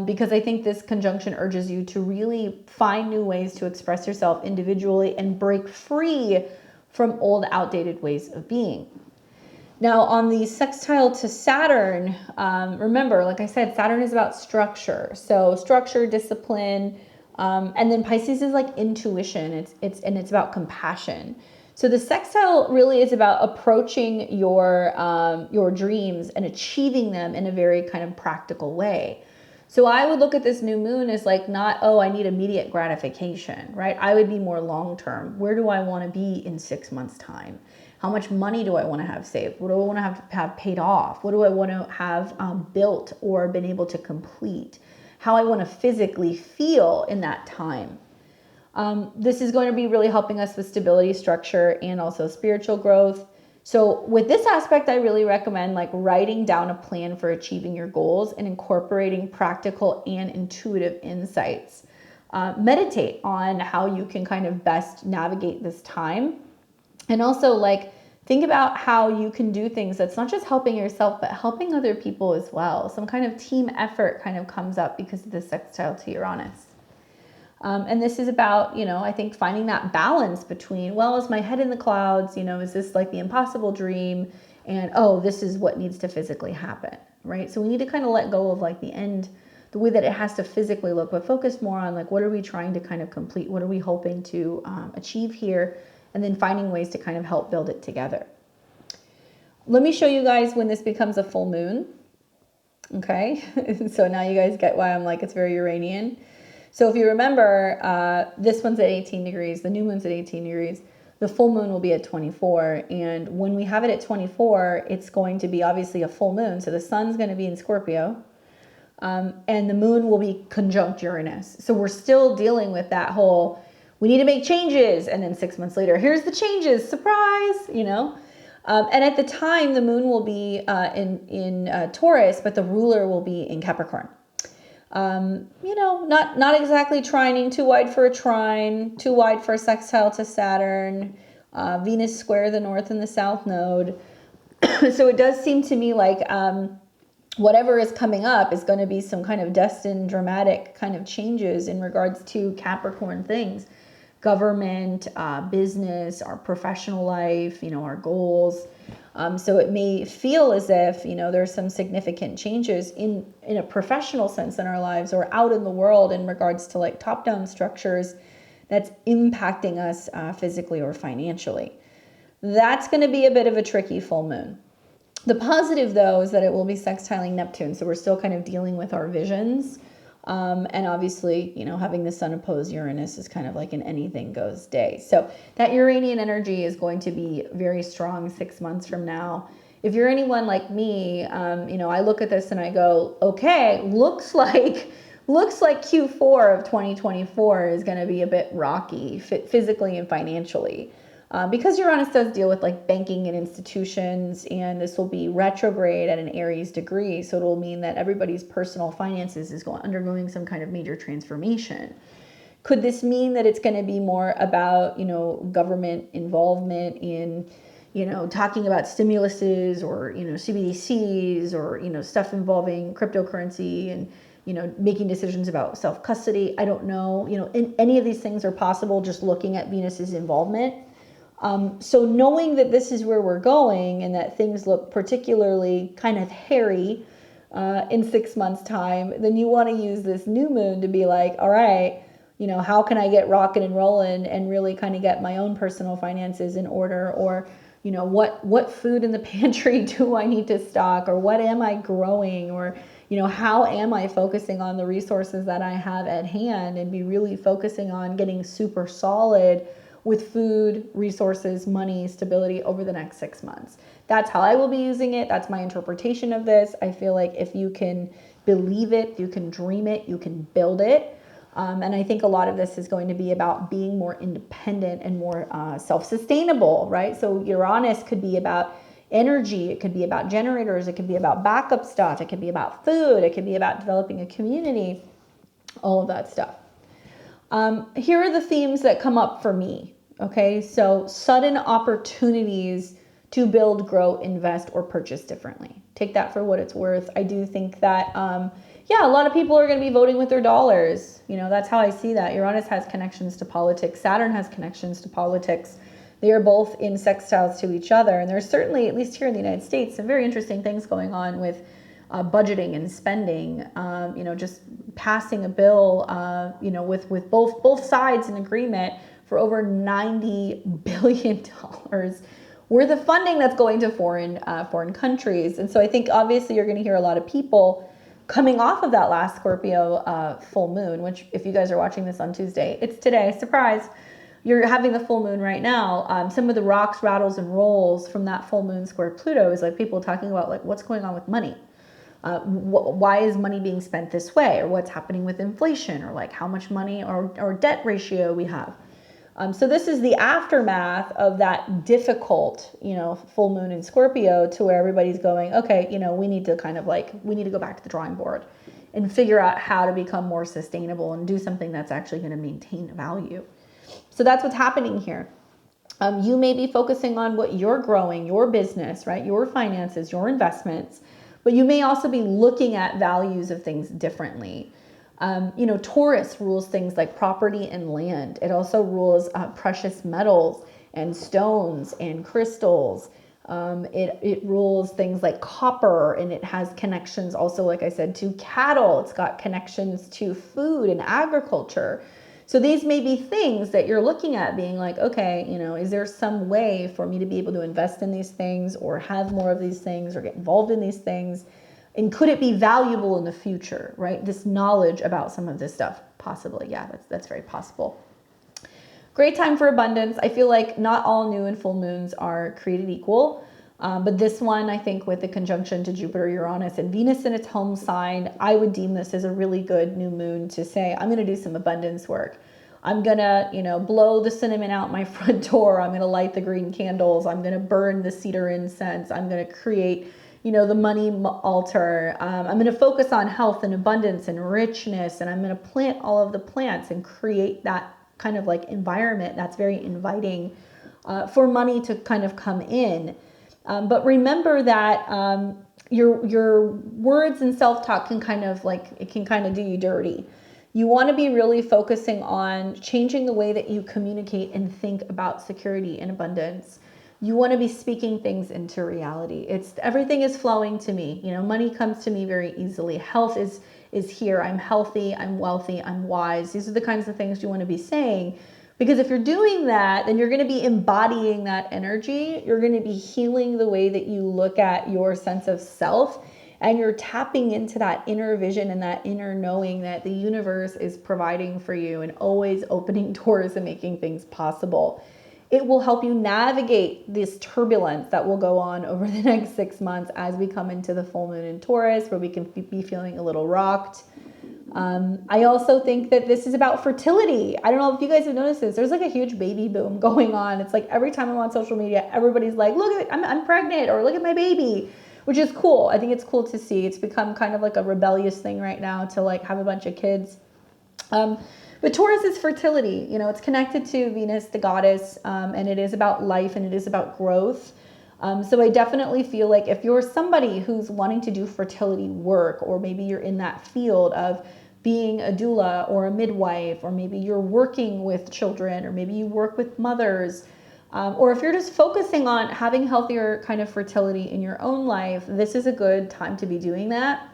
because I think this conjunction urges you to really find new ways to express yourself individually and break free from old, outdated ways of being. Now, on the sextile to Saturn, remember, like I said, Saturn is about structure. So structure, discipline, and then Pisces is like intuition. It's about compassion. So the sextile really is about approaching your dreams and achieving them in a very kind of practical way. So I would look at this new moon as like not, oh, I need immediate gratification, right? I would be more long-term. Where do I want to be in 6 months' time? How much money do I want to have saved? What do I want to have paid off? What do I want to have built or been able to complete? How I want to physically feel in that time. This is going to be really helping us with stability, structure, and also spiritual growth. So with this aspect, I really recommend like writing down a plan for achieving your goals and incorporating practical and intuitive insights. Meditate on how you can kind of best navigate this time. And also like think about how you can do things that's not just helping yourself, but helping other people as well. Some kind of team effort kind of comes up because of the sextile to Uranus. And this is about, you know, I think finding that balance between, well, is my head in the clouds? You know, is this like the impossible dream? And, oh, this is what needs to physically happen, right? So we need to kind of let go of like the end the way that it has to physically look, but focus more on like, what are we trying to kind of complete? What are we hoping to achieve here? And then finding ways to kind of help build it together. Let me show you guys when this becomes a full moon. Okay, so now you guys get why I'm like, it's very Uranian. So if you remember, this one's at 18 degrees, the new moon's at 18 degrees, the full moon will be at 24. And when we have it at 24, it's going to be obviously a full moon. So the sun's going to be in Scorpio, and the moon will be conjunct Uranus. So we're still dealing with that whole, we need to make changes. And then 6 months later, here's the changes, surprise, you know? And at the time, the moon will be in Taurus, but the ruler will be in Capricorn. You know, not exactly trining, too wide for a trine, too wide for a sextile to Saturn, Venus square the north and the south node. So it does seem to me like whatever is coming up is going to be some kind of destined dramatic kind of changes in regards to Capricorn things. Government, business, our professional life, you know, our goals. So it may feel as if, you know, there's some significant changes in a professional sense in our lives or out in the world in regards to like top-down structures that's impacting us physically or financially. That's going to be a bit of a tricky full moon. The positive, though, is that it will be sextiling Neptune. So we're still kind of dealing with our visions. And obviously, you know, having the sun oppose Uranus is kind of like an anything goes day. So that Uranian energy is going to be very strong 6 months from now. If you're anyone like me, you know, I look at this and I go, okay, looks like Q4 of 2024 is going to be a bit rocky physically and financially. Because Uranus does deal with like banking and institutions, and this will be retrograde at an Aries degree. So it'll mean that everybody's personal finances is undergoing some kind of major transformation. Could this mean that it's going to be more about, you know, government involvement in, you know, talking about stimuluses or, you know, CBDCs or, you know, stuff involving cryptocurrency and, you know, making decisions about self-custody? I don't know. You know, any of these things are possible just looking at Venus's involvement. So knowing that this is where we're going and that things look particularly kind of hairy in 6 months' time, then you want to use this new moon to be like, all right, you know, how can I get rocking and rolling and really kind of get my own personal finances in order? Or, you know, what food in the pantry do I need to stock? Or what am I growing? Or, you know, how am I focusing on the resources that I have at hand and be really focusing on getting super solid with food, resources, money, stability over the next 6 months. That's how I will be using it. That's my interpretation of this. I feel like if you can believe it, you can dream it, you can build it. And I think a lot of this is going to be about being more independent and more self-sustainable, right? So Uranus could be about energy. It could be about generators. It could be about backup stuff. It could be about food. It could be about developing a community, all of that stuff. Here are the themes that come up for me. Okay, so sudden opportunities to build, grow, invest, or purchase differently. Take that for what it's worth. I do think that, yeah, a lot of people are going to be voting with their dollars. You know, that's how I see that. Uranus has connections to politics. Saturn has connections to politics. They are both in sextiles to each other. And there's certainly, at least here in the United States, some very interesting things going on with budgeting and spending, you know, just passing a bill, you know, with both sides in agreement for over $90 billion worth of funding that's going to foreign countries. And so I think obviously you're going to hear a lot of people coming off of that last Scorpio full moon, which if you guys are watching this on Tuesday, it's today, surprise. You're having the full moon right now. Some of the rocks, rattles, and rolls from that full moon square Pluto is like people talking about like what's going on with money. Why is money being spent this way, or what's happening with inflation, or like how much money or debt ratio we have. So this is the aftermath of that difficult, you know, full moon in Scorpio, to where everybody's going, okay, you know, we need to go back to the drawing board and figure out how to become more sustainable and do something that's actually going to maintain value. So that's what's happening here. You may be focusing on what you're growing, your business, right? Your finances, your investments, but you may also be looking at values of things differently. You know, Taurus rules things like property and land. It also rules precious metals and stones and crystals. It rules things like copper, and it has connections also, like I said, to cattle. It's got connections to food and agriculture. So these may be things that you're looking at being like, okay, you know, is there some way for me to be able to invest in these things or have more of these things or get involved in these things? And could it be valuable in the future, right? This knowledge about some of this stuff, possibly. Yeah, that's very possible. Great time for abundance. I feel like not all new and full moons are created equal. But this one, I think with the conjunction to Jupiter, Uranus, and Venus in its home sign, I would deem this as a really good new moon to say, I'm going to do some abundance work. I'm going to, you know, blow the cinnamon out my front door. I'm going to light the green candles. I'm going to burn the cedar incense. I'm going to create, you know, the money altar. I'm going to focus on health and abundance and richness. And I'm going to plant all of the plants and create that kind of like environment that's very inviting for money to kind of come in. But remember that your words and self-talk can kind of like, it can kind of do you dirty. You want to be really focusing on changing the way that you communicate and think about security and abundance. You want to be speaking things into reality. Everything is flowing to me. You know, money comes to me very easily. Health is here. I'm healthy. I'm wealthy. I'm wise. These are the kinds of things you want to be saying. Because if you're doing that, then you're going to be embodying that energy. You're going to be healing the way that you look at your sense of self. And you're tapping into that inner vision and that inner knowing that the universe is providing for you and always opening doors and making things possible. It will help you navigate this turbulence that will go on over the next 6 months as we come into the full moon in Taurus, where we can be feeling a little rocked. I also think that this is about fertility. I don't know if you guys have noticed this. There's like a huge baby boom going on. It's like every time I'm on social media, everybody's like, look at, I'm pregnant, or look at my baby, which is cool. I think it's cool to see. It's become kind of like a rebellious thing right now to like have a bunch of kids. But Taurus is fertility. You know, it's connected to Venus, the goddess, and it is about life and it is about growth. So I definitely feel like if you're somebody who's wanting to do fertility work, or maybe you're in that field of being a doula or a midwife, or maybe you're working with children, or maybe you work with mothers, or if you're just focusing on having healthier kind of fertility in your own life, this is a good time to be doing that.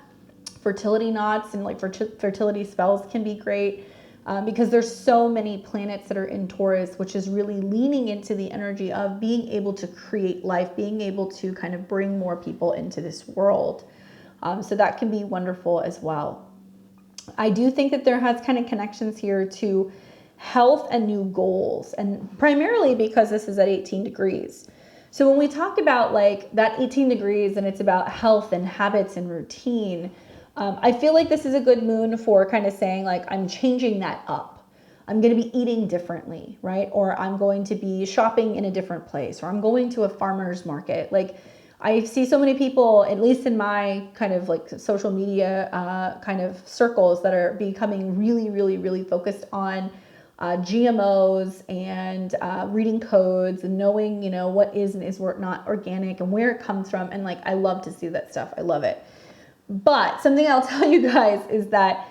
Fertility knots and like fertility spells can be great. Because there's so many planets that are in Taurus, which is really leaning into the energy of being able to create life, being able to kind of bring more people into this world. So that can be wonderful as well. I do think that there has kind of connections here to health and new goals, and primarily because this is at 18 degrees. So when we talk about like that 18 degrees and it's about health and habits and routine, I feel like this is a good moon for kind of saying like, I'm changing that up. I'm going to be eating differently, right? Or I'm going to be shopping in a different place, or I'm going to a farmer's market. Like I see so many people, at least in my kind of like social media kind of circles, that are becoming really, really, really focused on GMOs and reading codes and knowing, you know, what is and is not organic and where it comes from. And like, I love to see that stuff. I love it. But something I'll tell you guys is that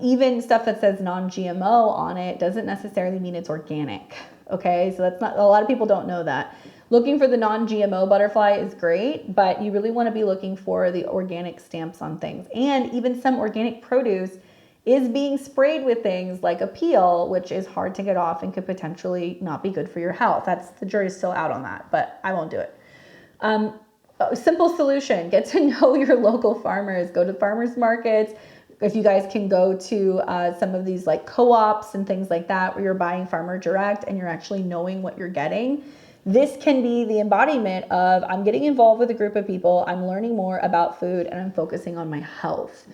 even stuff that says non-GMO on it doesn't necessarily mean it's organic. Okay, so that's not, a lot of people don't know that. Looking for the non-GMO butterfly is great, but you really want to be looking for the organic stamps on things. And even some organic produce is being sprayed with things like a peel, which is hard to get off and could potentially not be good for your health. The jury's still out on that, but I won't do it. Simple solution, get to know your local farmers, go to farmers markets. If you guys can go to some of these like co-ops and things like that, where you're buying farmer direct and you're actually knowing what you're getting. This can be the embodiment of, I'm getting involved with a group of people, I'm learning more about food, and I'm focusing on my health.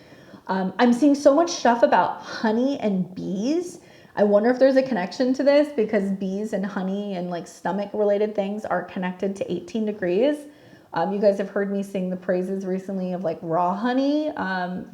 I'm seeing so much stuff about honey and bees. I wonder if there's a connection to this, because bees and honey and like stomach related things are connected to 18 degrees. You guys have heard me sing the praises recently of like raw honey,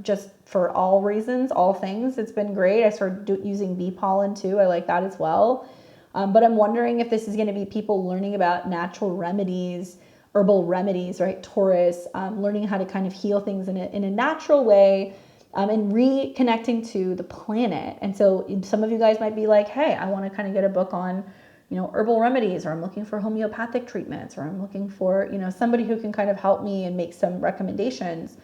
just for all reasons, all things. It's been great. I started using bee pollen too. I like that as well. But I'm wondering if this is going to be people learning about natural remedies, herbal remedies, right? Taurus, learning how to kind of heal things in a natural way, and reconnecting to the planet. And so some of you guys might be like, hey, I want to kind of get a book on herbal remedies, or I'm looking for homeopathic treatments, or I'm looking for, somebody who can kind of help me and make some recommendations.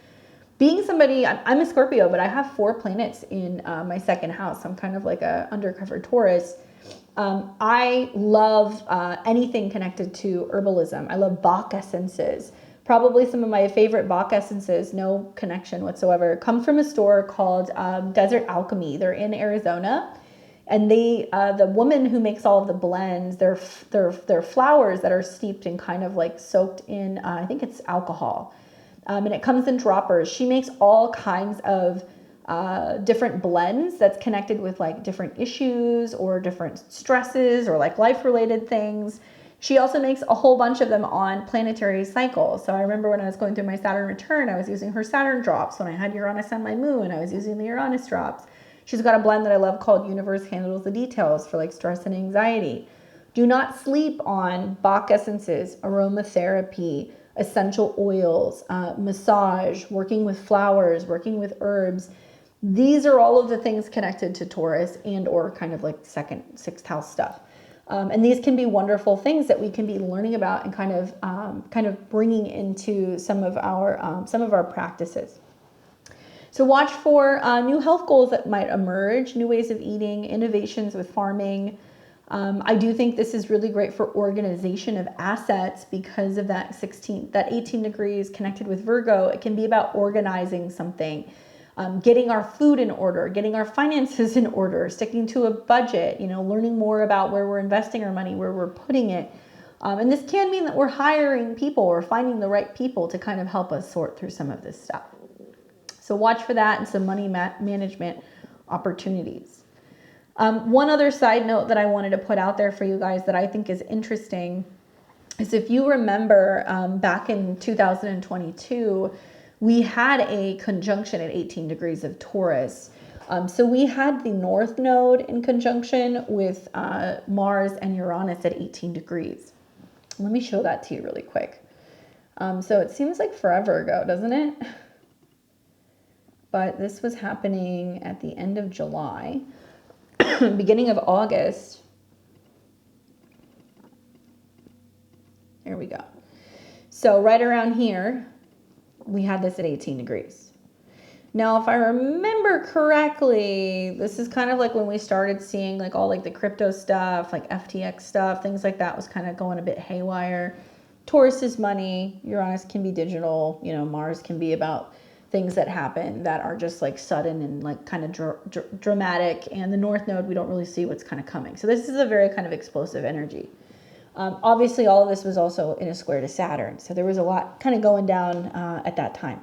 Being somebody, I'm a Scorpio, but I have 4 planets in my second house. I'm kind of like a undercover Taurus. I love anything connected to herbalism. I love Bach essences. Probably some of my favorite Bach essences, no connection whatsoever, come from a store called Desert Alchemy. They're in Arizona. And the woman who makes all of the blends, they're flowers that are steeped in kind of like soaked in, I think it's alcohol. And it comes in droppers. She makes all kinds of different blends that's connected with like different issues or different stresses or like life-related things. She also makes a whole bunch of them on planetary cycles. So I remember when I was going through my Saturn return, I was using her Saturn drops. When I had Uranus on my moon, I was using the Uranus drops. She's got a blend that I love called Universe Handles the Details for like stress and anxiety. Do not sleep on Bach essences, aromatherapy, essential oils, massage, working with flowers, working with herbs. These are all of the things connected to Taurus and or kind of like second, 6th house stuff. And these can be wonderful things that we can be learning about and kind of bringing into some of our practices. So watch for new health goals that might emerge, new ways of eating, innovations with farming. I do think this is really great for organization of assets because of that 18 degrees connected with Virgo. It can be about organizing something, getting our food in order, getting our finances in order, sticking to a budget, learning more about where we're investing our money, where we're putting it. And this can mean that we're hiring people or finding the right people to kind of help us sort through some of this stuff. So watch for that and some money management opportunities. One other side note that I wanted to put out there for you guys that I think is interesting is if you remember back in 2022, we had a conjunction at 18 degrees of Taurus. So we had the North Node in conjunction with Mars and Uranus at 18 degrees. Let me show that to you really quick. So it seems like forever ago, doesn't it? But this was happening at the end of July, beginning of August. Here we go. So right around here, we had this at 18 degrees. Now, if I remember correctly, this is kind of like when we started seeing like all like the crypto stuff, like FTX stuff, things like that was kind of going a bit haywire. Taurus is money, Uranus can be digital, Mars can be about things that happen that are just like sudden and like kind of dramatic. And the North Node, we don't really see what's kind of coming. So this is a very kind of explosive energy. Obviously, all of this was also in a square to Saturn. So there was a lot kind of going down at that time.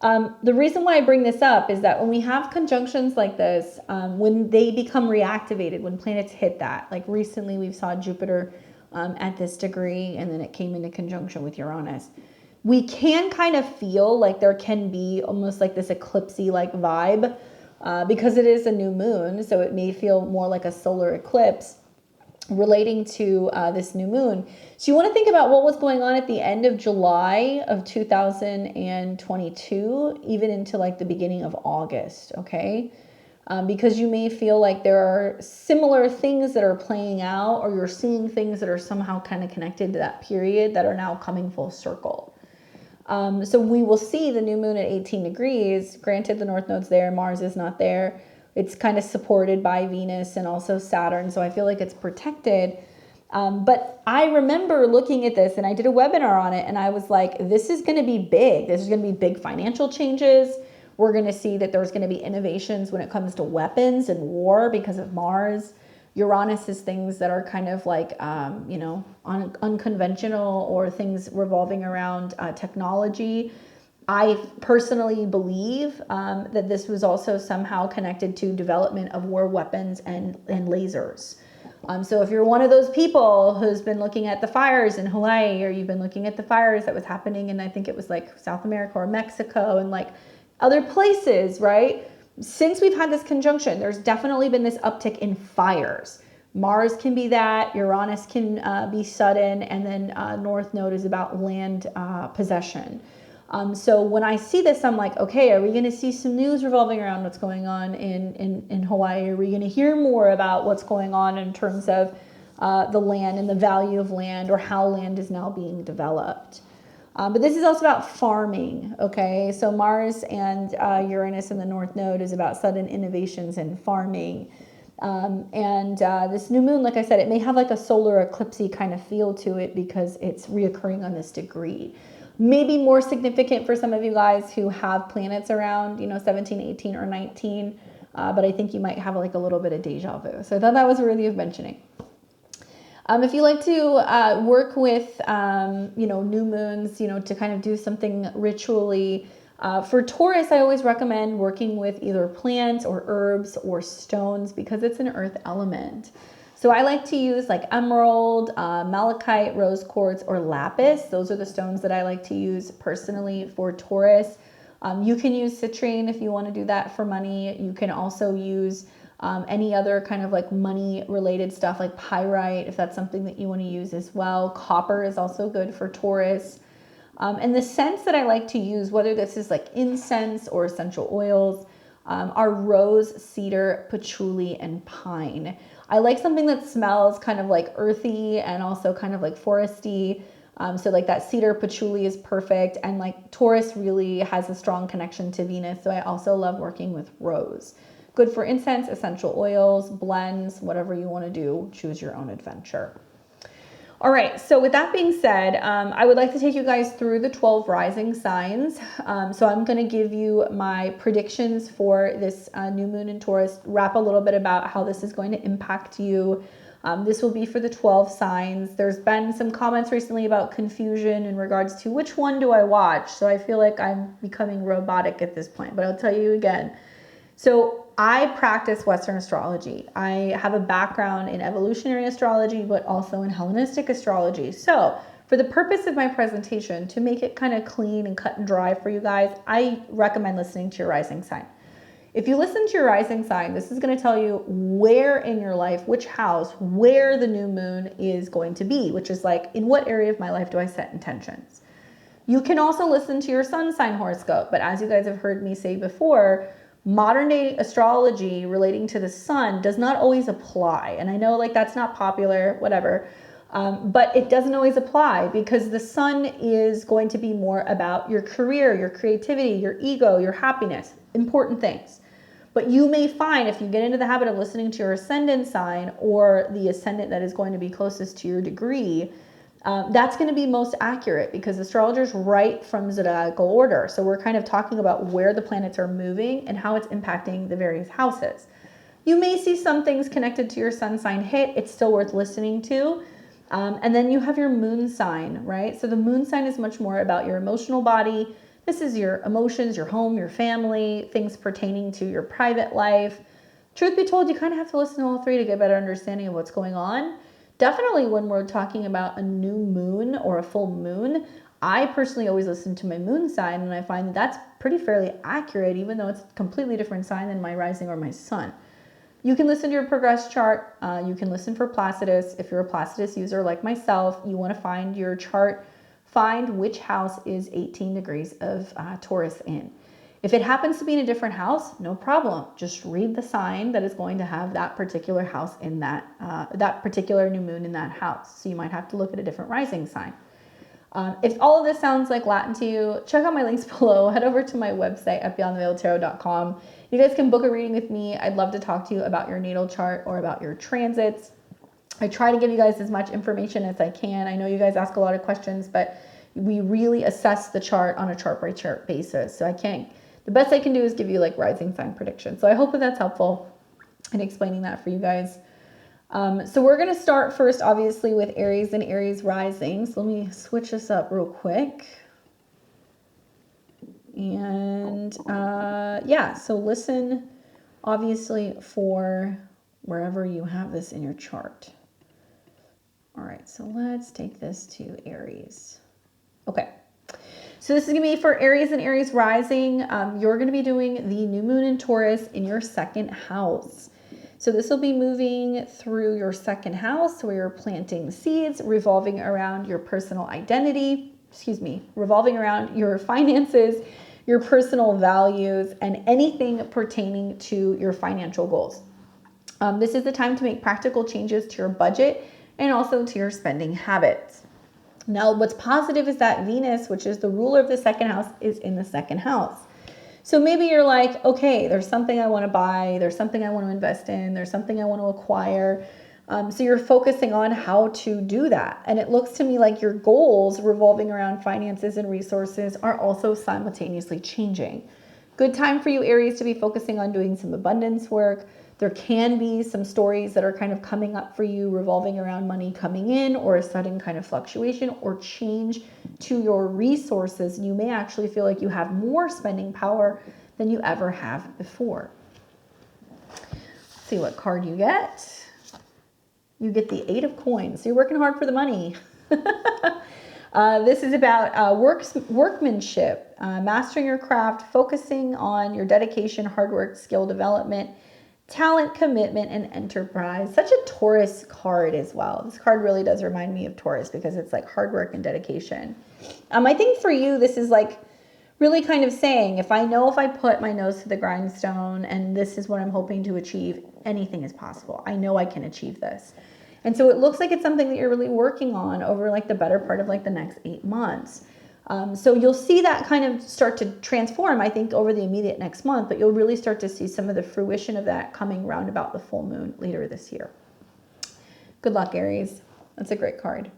The reason why I bring this up is that when we have conjunctions like this, when they become reactivated, when planets hit that, like recently we saw Jupiter at this degree, and then it came into conjunction with Uranus. We can kind of feel like there can be almost like this eclipsey like vibe because it is a new moon. So it may feel more like a solar eclipse relating to this new moon. So you want to think about what was going on at the end of July of 2022, even into like the beginning of August, okay? Because you may feel like there are similar things that are playing out, or you're seeing things that are somehow kind of connected to that period that are now coming full circle. So we will see the new moon at 18 degrees. Granted, the North Node's there, Mars is not there. It's kind of supported by Venus and also Saturn, so I feel like it's protected. But I remember looking at this, and I did a webinar on it, and I was like, this is going to be big. This is going to be big financial changes. We're going to see that there's going to be innovations when it comes to weapons and war because of Mars. Uranus is things that are kind of like, unconventional, or things revolving around technology. I personally believe that this was also somehow connected to development of war weapons and lasers. So if you're one of those people who's been looking at the fires in Hawaii, or you've been looking at the fires that was happening in, I think it was like South America or Mexico and like other places, right? Since we've had this conjunction, there's definitely been this uptick in fires. Mars can be that, Uranus can be sudden, and then North Node is about land possession. So when I see this, I'm like, okay, are we going to see some news revolving around what's going on in Hawaii? Are we going to hear more about what's going on in terms of the land and the value of land, or how land is now being developed. But this is also about farming, okay? So Mars and Uranus in the North Node is about sudden innovations in farming. This new moon, like I said, it may have like a solar eclipse-y kind of feel to it because it's reoccurring on this degree. Maybe more significant for some of you guys who have planets around, 17, 18, or 19. But I think you might have like a little bit of deja vu. So I thought that was worthy of mentioning. If you like to work with, new moons, to kind of do something ritually, for Taurus, I always recommend working with either plants or herbs or stones because it's an earth element. So I like to use like emerald, malachite, rose quartz, or lapis. Those are the stones that I like to use personally for Taurus. You can use citrine if you want to do that for money. You can also use any other kind of like money related stuff like pyrite if that's something that you want to use as well. Copper is also good for Taurus. And the scents that I like to use, whether this is like incense or essential oils, are rose, cedar, patchouli, and pine. I like something that smells kind of like earthy and also kind of like foresty. So like that cedar patchouli is perfect. And like Taurus really has a strong connection to Venus. So I also love working with rose. Good for incense, essential oils, blends, whatever you want to do, choose your own adventure. All right, so with that being said, I would like to take you guys through the 12 rising signs. So I'm going to give you my predictions for this new moon in Taurus, wrap a little bit about how this is going to impact you. This will be for the 12 signs. There's been some comments recently about confusion in regards to which one do I watch. So I feel like I'm becoming robotic at this point, but I'll tell you again. So I practice Western astrology. I have a background in evolutionary astrology, but also in Hellenistic astrology. So for the purpose of my presentation, to make it kind of clean and cut and dry for you guys, I recommend listening to your rising sign. If you listen to your rising sign, this is going to tell you where in your life, which house, where the new moon is going to be, which is like, in what area of my life do I set intentions? You can also listen to your sun sign horoscope, but as you guys have heard me say before, modern day astrology relating to the sun does not always apply. And I know like that's not popular, whatever, but it doesn't always apply because the sun is going to be more about your career, your creativity, your ego, your happiness, important things. But you may find if you get into the habit of listening to your ascendant sign or the ascendant that is going to be closest to your degree, that's going to be most accurate because astrologers write from zodiacal order. So we're kind of talking about where the planets are moving and how it's impacting the various houses. You may see some things connected to your sun sign hit. It's still worth listening to. And then you have your moon sign, right? So the moon sign is much more about your emotional body. This is your emotions, your home, your family, things pertaining to your private life. Truth be told, you kind of have to listen to all three to get a better understanding of what's going on. Definitely when we're talking about a new moon or a full moon, I personally always listen to my moon sign and I find that that's pretty fairly accurate, even though it's a completely different sign than my rising or my sun. You can listen to your progress chart. You can listen for Placidus. If you're a Placidus user like myself, you want to find your chart, find which house is 18 degrees of Taurus in. If it happens to be in a different house, no problem. Just read the sign that is going to have that particular house in that particular new moon in that house. So you might have to look at a different rising sign. If all of this sounds like Latin to you, check out my links below. Head over to my website at beyondtheveiledtarot.com. You guys can book a reading with me. I'd love to talk to you about your natal chart or about your transits. I try to give you guys as much information as I can. I know you guys ask a lot of questions, but we really assess the chart on a chart by chart basis. So the best I can do is give you like rising sign predictions. So I hope that that's helpful in explaining that for you guys. So we're going to start first, obviously, with Aries and Aries rising. So let me switch this up real quick. And so listen, obviously, for wherever you have this in your chart. All right, so let's take this to Aries. Okay. So this is going to be for Aries and Aries rising. You're going to be doing the new moon in Taurus in your second house. So this will be moving through your second house where you're planting seeds, revolving around your personal identity, revolving around your finances, your personal values, and anything pertaining to your financial goals. This is the time to make practical changes to your budget, and also to your spending habits. Now, what's positive is that Venus, which is the ruler of the second house, is in the second house. So maybe you're like, okay, there's something I want to buy, there's something I want to invest in, there's something I want to acquire. So you're focusing on how to do that. And it looks to me like your goals revolving around finances and resources are also simultaneously changing. Good time for you, Aries, to be focusing on doing some abundance work. There can be some stories that are kind of coming up for you revolving around money coming in, or a sudden kind of fluctuation or change to your resources. You may actually feel like you have more spending power than you ever have before. Let's see what card you get. You get the 8 of Coins. So you're working hard for the money. This is about workmanship, mastering your craft, focusing on your dedication, hard work, skill development, talent, commitment, and enterprise. Such a Taurus card as well. This card really does remind me of Taurus because it's like hard work and dedication. I think for you, this is like really kind of saying, if I put my nose to the grindstone and this is what I'm hoping to achieve, anything is possible. I know I can achieve this. And so it looks like it's something that you're really working on over like the better part of like the next 8 months. So you'll see that kind of start to transform, I think, over the immediate next month, but you'll really start to see some of the fruition of that coming round about the full moon later this year. Good luck, Aries. That's a great card.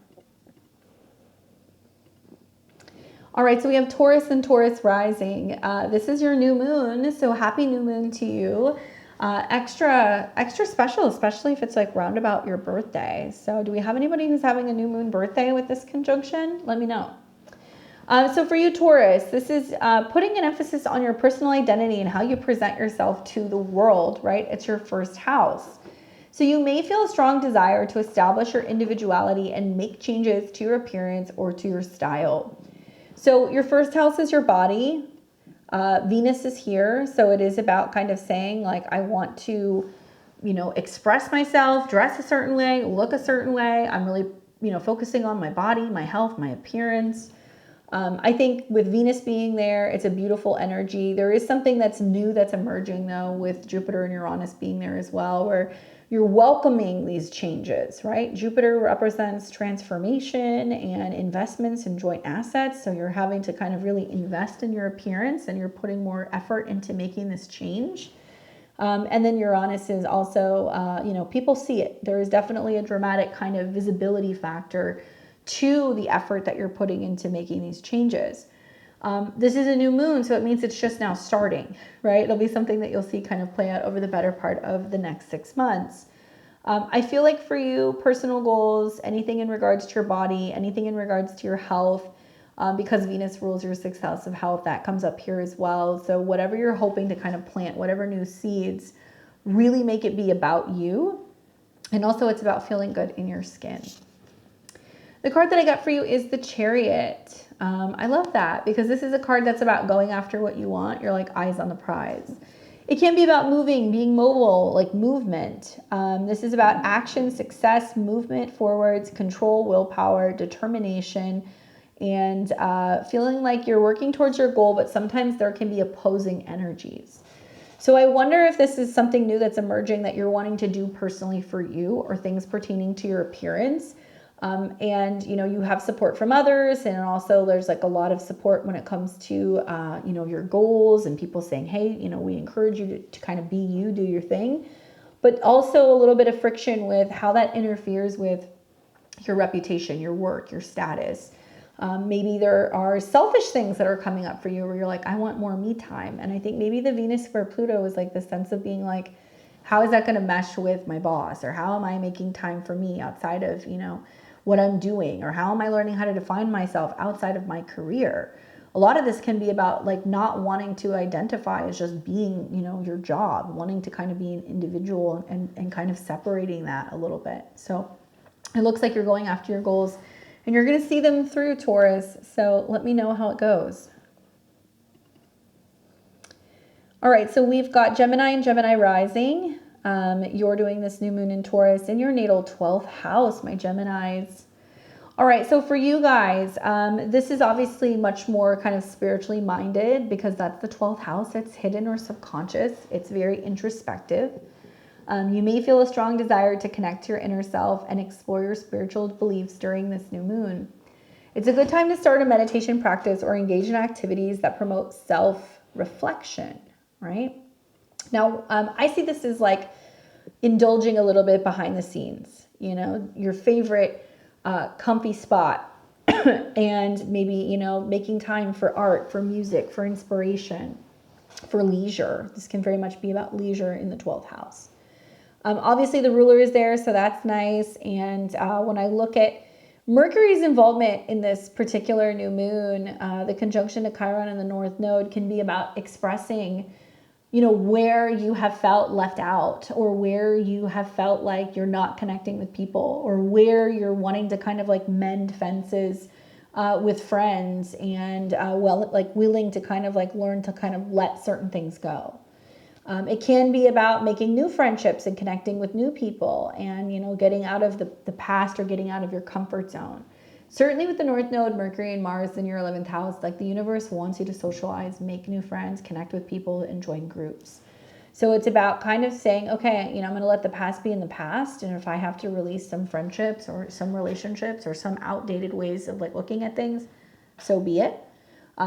All right, so we have Taurus and Taurus rising. This is your new moon, so happy new moon to you. Extra special, especially if it's like round about your birthday. So do we have anybody who's having a new moon birthday with this conjunction? Let me know. So for you, Taurus, this is putting an emphasis on your personal identity and how you present yourself to the world, right? It's your first house. So you may feel a strong desire to establish your individuality and make changes to your appearance or to your style. So your first house is your body. Venus is here, so it is about kind of saying like, I want to, express myself, dress a certain way, look a certain way. I'm really, focusing on my body, my health, my appearance. I think with Venus being there, it's a beautiful energy. There is something that's new that's emerging though with Jupiter and Uranus being there as well, where you're welcoming these changes, right? Jupiter represents transformation and investments in joint assets. So you're having to kind of really invest in your appearance and you're putting more effort into making this change. And then Uranus is also, people see it. There is definitely a dramatic kind of visibility factor to the effort that you're putting into making these changes. This is a new moon, so it means it's just now starting, right? It'll be something that you'll see kind of play out over the better part of the next 6 months. I feel like for you, personal goals, anything in regards to your body, anything in regards to your health, because Venus rules your 6th house of health, that comes up here as well. So whatever you're hoping to kind of plant, whatever new seeds, really make it be about you. And also it's about feeling good in your skin. The card that I got for you is the Chariot. I love that because this is a card that's about going after what you want. You're like eyes on the prize. It can be about moving, being mobile, like movement. This is about action, success, movement forwards, control, willpower, determination, and feeling like you're working towards your goal, but sometimes there can be opposing energies. So I wonder if this is something new that's emerging that you're wanting to do personally for you or things pertaining to your appearance. And, you have support from others, and also there's like a lot of support when it comes to, your goals and people saying, hey, we encourage you to kind of be you, do your thing, but also a little bit of friction with how that interferes with your reputation, your work, your status. Maybe there are selfish things that are coming up for you where you're like, I want more me time. And I think maybe the Venus square Pluto is like the sense of being like, how is that going to mesh with my boss? Or how am I making time for me outside of, what I'm doing, or how am I learning how to define myself outside of my career? A lot of this can be about like not wanting to identify as just being, your job, wanting to kind of be an individual and kind of separating that a little bit. So it looks like you're going after your goals and you're going to see them through, Taurus. So let me know how it goes. All right, so we've got Gemini and Gemini rising. You're doing this new moon in Taurus in your natal 12th house, my Geminis. All right, so for you guys, this is obviously much more kind of spiritually minded because that's the 12th house. It's hidden or subconscious. It's very introspective. You may feel a strong desire to connect to your inner self and explore your spiritual beliefs during this new moon. It's a good time to start a meditation practice or engage in activities that promote self-reflection, right? Now, I see this as like indulging a little bit behind the scenes, you know, your favorite comfy spot and maybe, you know, making time for art, for music, for inspiration, for leisure. This can very much be about leisure in the 12th house. Obviously, the ruler is there, so that's nice. And when I look at Mercury's involvement in this particular new moon, the conjunction to Chiron in the North Node can be about expressing, you know, where you have felt left out, or where you have felt like you're not connecting with people, or where you're wanting to kind of like mend fences with friends and willing to kind of like learn to kind of let certain things go. It can be about making new friendships and connecting with new people and, you know, getting out of the past or getting out of your comfort zone. Certainly with the North Node, Mercury and Mars in your 11th house, like the universe wants you to socialize, make new friends, connect with people, and join groups. So it's about kind of saying, okay, you know, I'm going to let the past be in the past. And if I have to release some friendships or some relationships or some outdated ways of like looking at things, so be it.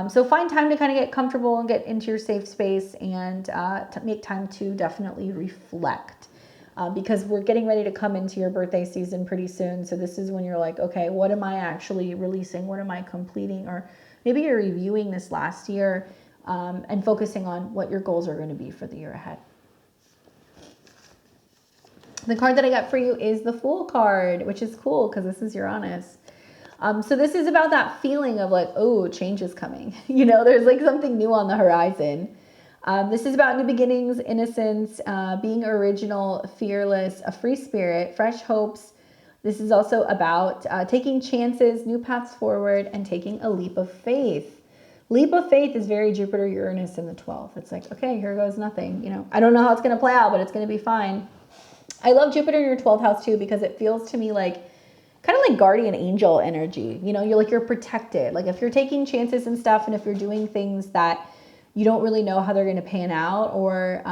So find time to kind of get comfortable and get into your safe space and to make time to definitely reflect. Because we're getting ready to come into your birthday season pretty soon. So this is when you're like, okay, what am I actually releasing? What am I completing? Or maybe you're reviewing this last year and focusing on what your goals are going to be for the year ahead. The card that I got for you is the Fool card, which is cool because this is Uranus. So this is about that feeling of like, oh, change is coming. You know, there's like something new on the horizon. This is about new beginnings, innocence, being original, fearless, a free spirit, fresh hopes. This is also about taking chances, new paths forward, and taking a leap of faith. Leap of faith is very Jupiter, Uranus in the 12th. It's like, okay, here goes nothing. You know, I don't know how it's going to play out, but it's going to be fine. I love Jupiter in your 12th house too, because it feels to me like kind of like guardian angel energy. You know, you're protected. Like if you're taking chances and stuff, and if you're doing things that you don't really know how they're going to pan out, or,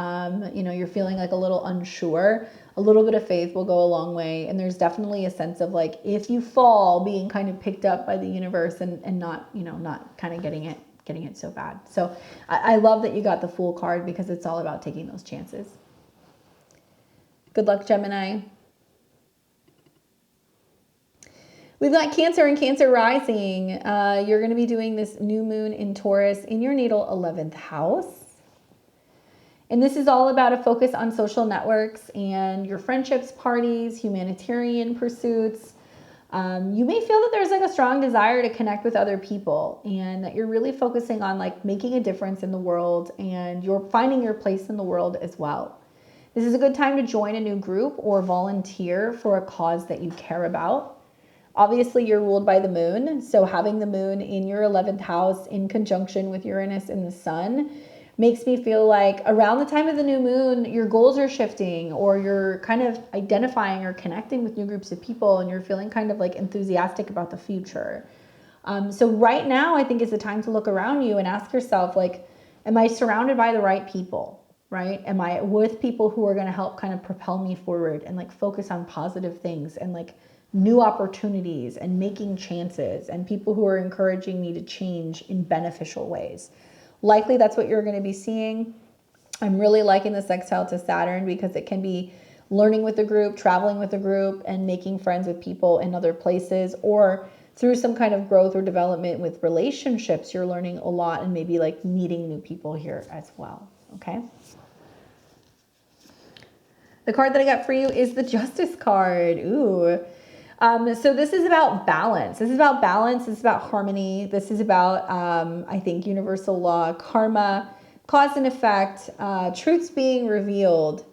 you know, you're feeling like a little unsure, a little bit of faith will go a long way. And there's definitely a sense of like, if you fall, being kind of picked up by the universe and not, you know, not kind of getting it so bad. So I love that you got the Fool card because it's all about taking those chances. Good luck, Gemini. We've got Cancer and Cancer rising. You're going to be doing this new moon in Taurus in your natal 11th house. And this is all about a focus on social networks and your friendships, parties, humanitarian pursuits. You may feel that there's like a strong desire to connect with other people, and that you're really focusing on like making a difference in the world, and you're finding your place in the world as well. This is a good time to join a new group or volunteer for a cause that you care about. Obviously, you're ruled by the moon, so having the moon in your 11th house in conjunction with Uranus and the sun makes me feel like around the time of the new moon, your goals are shifting, or you're kind of identifying or connecting with new groups of people, and you're feeling kind of like enthusiastic about the future. So right now, I think is the time to look around you and ask yourself, like, am I surrounded by the right people, right? Am I with people who are going to help kind of propel me forward and like focus on positive things and like new opportunities and making chances, and people who are encouraging me to change in beneficial ways? Likely that's what you're going to be seeing. I'm really liking the sextile to Saturn because it can be learning with a group, traveling with a group, and making friends with people in other places, or through some kind of growth or development with relationships, you're learning a lot and maybe like meeting new people here as well. Okay. The card that I got for you is the Justice card. Ooh. So this is about balance. This is about balance. This is about harmony. This is about, I think, universal law, karma, cause and effect, truths being revealed.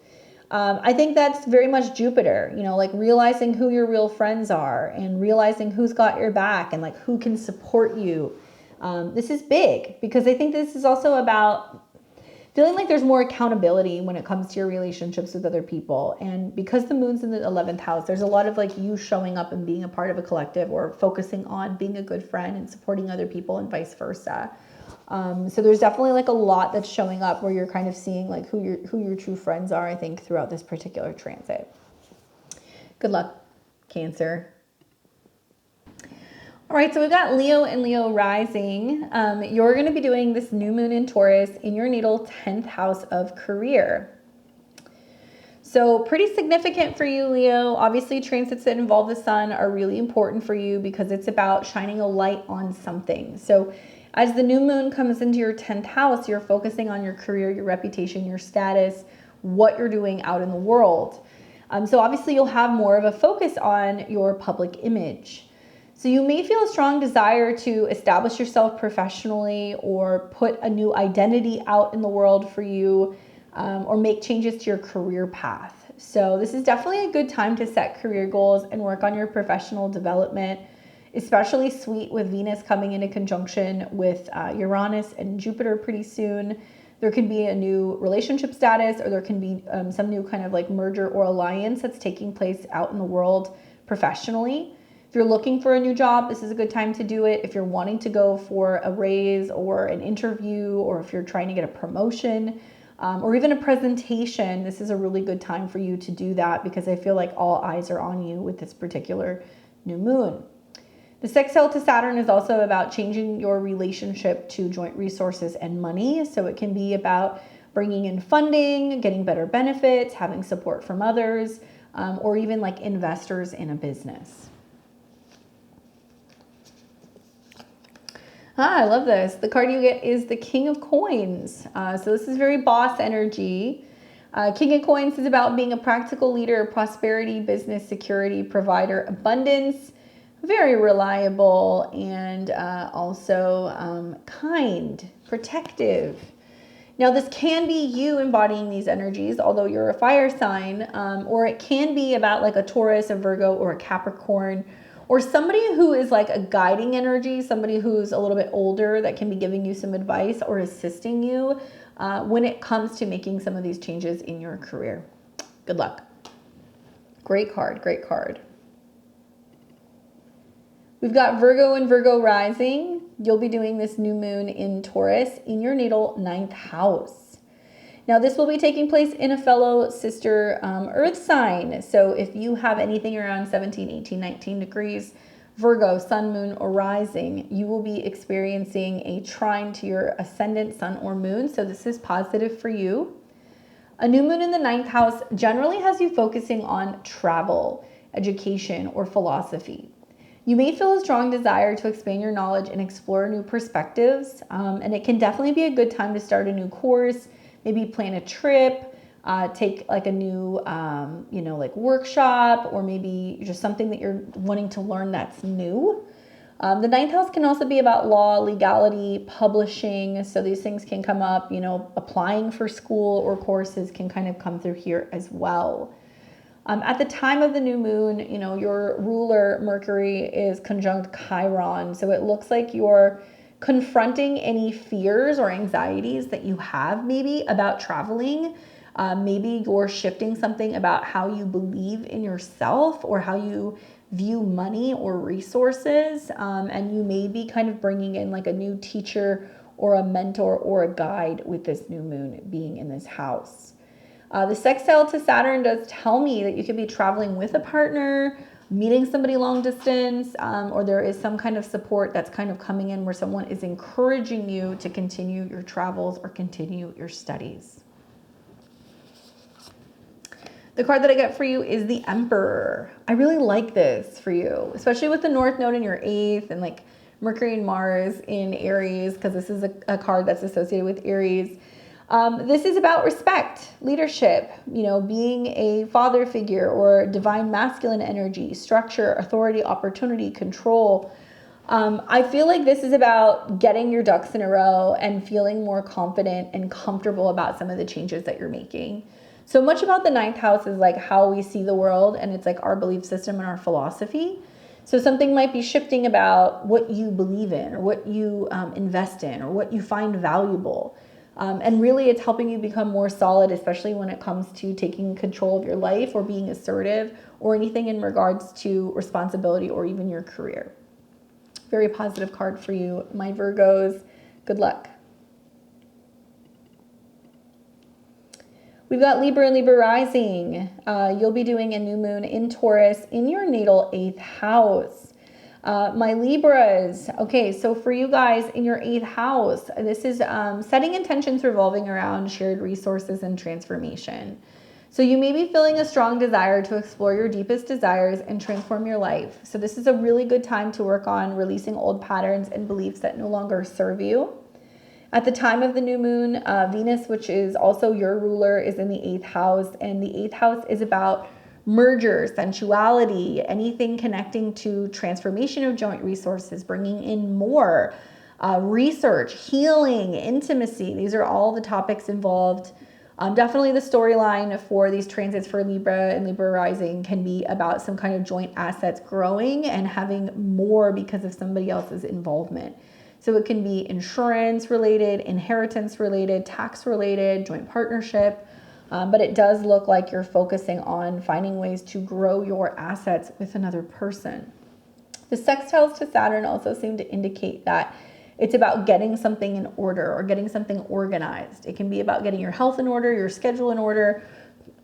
I think that's very much Jupiter, you know, like realizing who your real friends are and realizing who's got your back and like who can support you. This is big because I think this is also about feeling like there's more accountability when it comes to your relationships with other people. And because the moon's in the 11th house, there's a lot of like you showing up and being a part of a collective, or focusing on being a good friend and supporting other people and vice versa. So there's definitely like a lot that's showing up where you're kind of seeing like who your true friends are, I think, throughout this particular transit. Good luck, Cancer. All right, so we've got Leo and Leo rising. You're going to be doing this new moon in Taurus in your natal 10th house of career. So pretty significant for you, Leo. Obviously, transits that involve the sun are really important for you because it's about shining a light on something. So as the new moon comes into your 10th house, you're focusing on your career, your reputation, your status, what you're doing out in the world. So obviously, you'll have more of a focus on your public image. So you may feel a strong desire to establish yourself professionally or put a new identity out in the world for you, or make changes to your career path. So this is definitely a good time to set career goals and work on your professional development, especially sweet with Venus coming into conjunction with Uranus and Jupiter pretty soon. There can be a new relationship status, or there can be some new kind of like merger or alliance that's taking place out in the world professionally. If you're looking for a new job, this is a good time to do it. If you're wanting to go for a raise or an interview, or if you're trying to get a promotion, or even a presentation, this is a really good time for you to do that because I feel like all eyes are on you with this particular new moon. The sextile to Saturn is also about changing your relationship to joint resources and money. So it can be about bringing in funding, getting better benefits, having support from others, or even like investors in a business. I love this. The card you get is the King of Coins. So this is very boss energy. King of Coins is about being a practical leader, prosperity, business, security, provider, abundance, very reliable, and also kind, protective. Now this can be you embodying these energies, although you're a fire sign, or it can be about like a Taurus, a Virgo, or a Capricorn, or somebody who is like a guiding energy, somebody who's a little bit older that can be giving you some advice or assisting you when it comes to making some of these changes in your career. Good luck. Great card, great card. We've got Virgo and Virgo rising. You'll be doing this new moon in Taurus in your natal 9th house. Now this will be taking place in a fellow sister earth sign. So if you have anything around 17, 18, 19 degrees, Virgo, sun, moon, or rising, you will be experiencing a trine to your ascendant sun or moon. So this is positive for you. A new moon in the 9th house generally has you focusing on travel, education, or philosophy. You may feel a strong desire to expand your knowledge and explore new perspectives. And it can definitely be a good time to start a new course, maybe plan a trip, take like a new, like workshop, or maybe just something that you're wanting to learn that's new. The 9th house can also be about law, legality, publishing. So these things can come up, applying for school or courses can kind of come through here as well. At the time of the new moon, your ruler Mercury is conjunct Chiron. So it looks like you're confronting any fears or anxieties that you have maybe about traveling. Maybe you're shifting something about how you believe in yourself or how you view money or resources. And you may be kind of bringing in like a new teacher or a mentor or a guide with this new moon being in this house. The sextile to Saturn does tell me that you could be traveling with a partner, meeting somebody long distance, or there is some kind of support that's kind of coming in where someone is encouraging you to continue your travels or continue your studies. The card that I get for you is the Emperor. I really like this for you, especially with the North Node in your 8th and like Mercury and Mars in Aries, because this is a card that's associated with Aries. This is about respect, leadership, being a father figure or divine masculine energy, structure, authority, opportunity, control. I feel like this is about getting your ducks in a row and feeling more confident and comfortable about some of the changes that you're making. So much about the 9th house is like how we see the world, and it's like our belief system and our philosophy. So something might be shifting about what you believe in or what you invest in or what you find valuable. And really it's helping you become more solid, especially when it comes to taking control of your life or being assertive or anything in regards to responsibility or even your career. Very positive card for you, my Virgos. Good luck. We've got Libra and Libra rising. You'll be doing a new moon in Taurus in your natal 8th house. My Libras, okay, so for you guys in your 8th house, this is setting intentions revolving around shared resources and transformation. So you may be feeling a strong desire to explore your deepest desires and transform your life. So this is a really good time to work on releasing old patterns and beliefs that no longer serve you. At the time of the new moon, Venus, which is also your ruler, is in the 8th house, and the 8th house is about merger, sensuality, anything connecting to transformation of joint resources, bringing in more research, healing, intimacy. These are all the topics involved. Definitely the storyline for these transits for Libra and Libra rising can be about some kind of joint assets growing and having more because of somebody else's involvement. So it can be insurance related, inheritance related, tax related, joint partnership. But it does look like you're focusing on finding ways to grow your assets with another person. The sextiles to Saturn also seem to indicate that it's about getting something in order or getting something organized. It can be about getting your health in order, your schedule in order,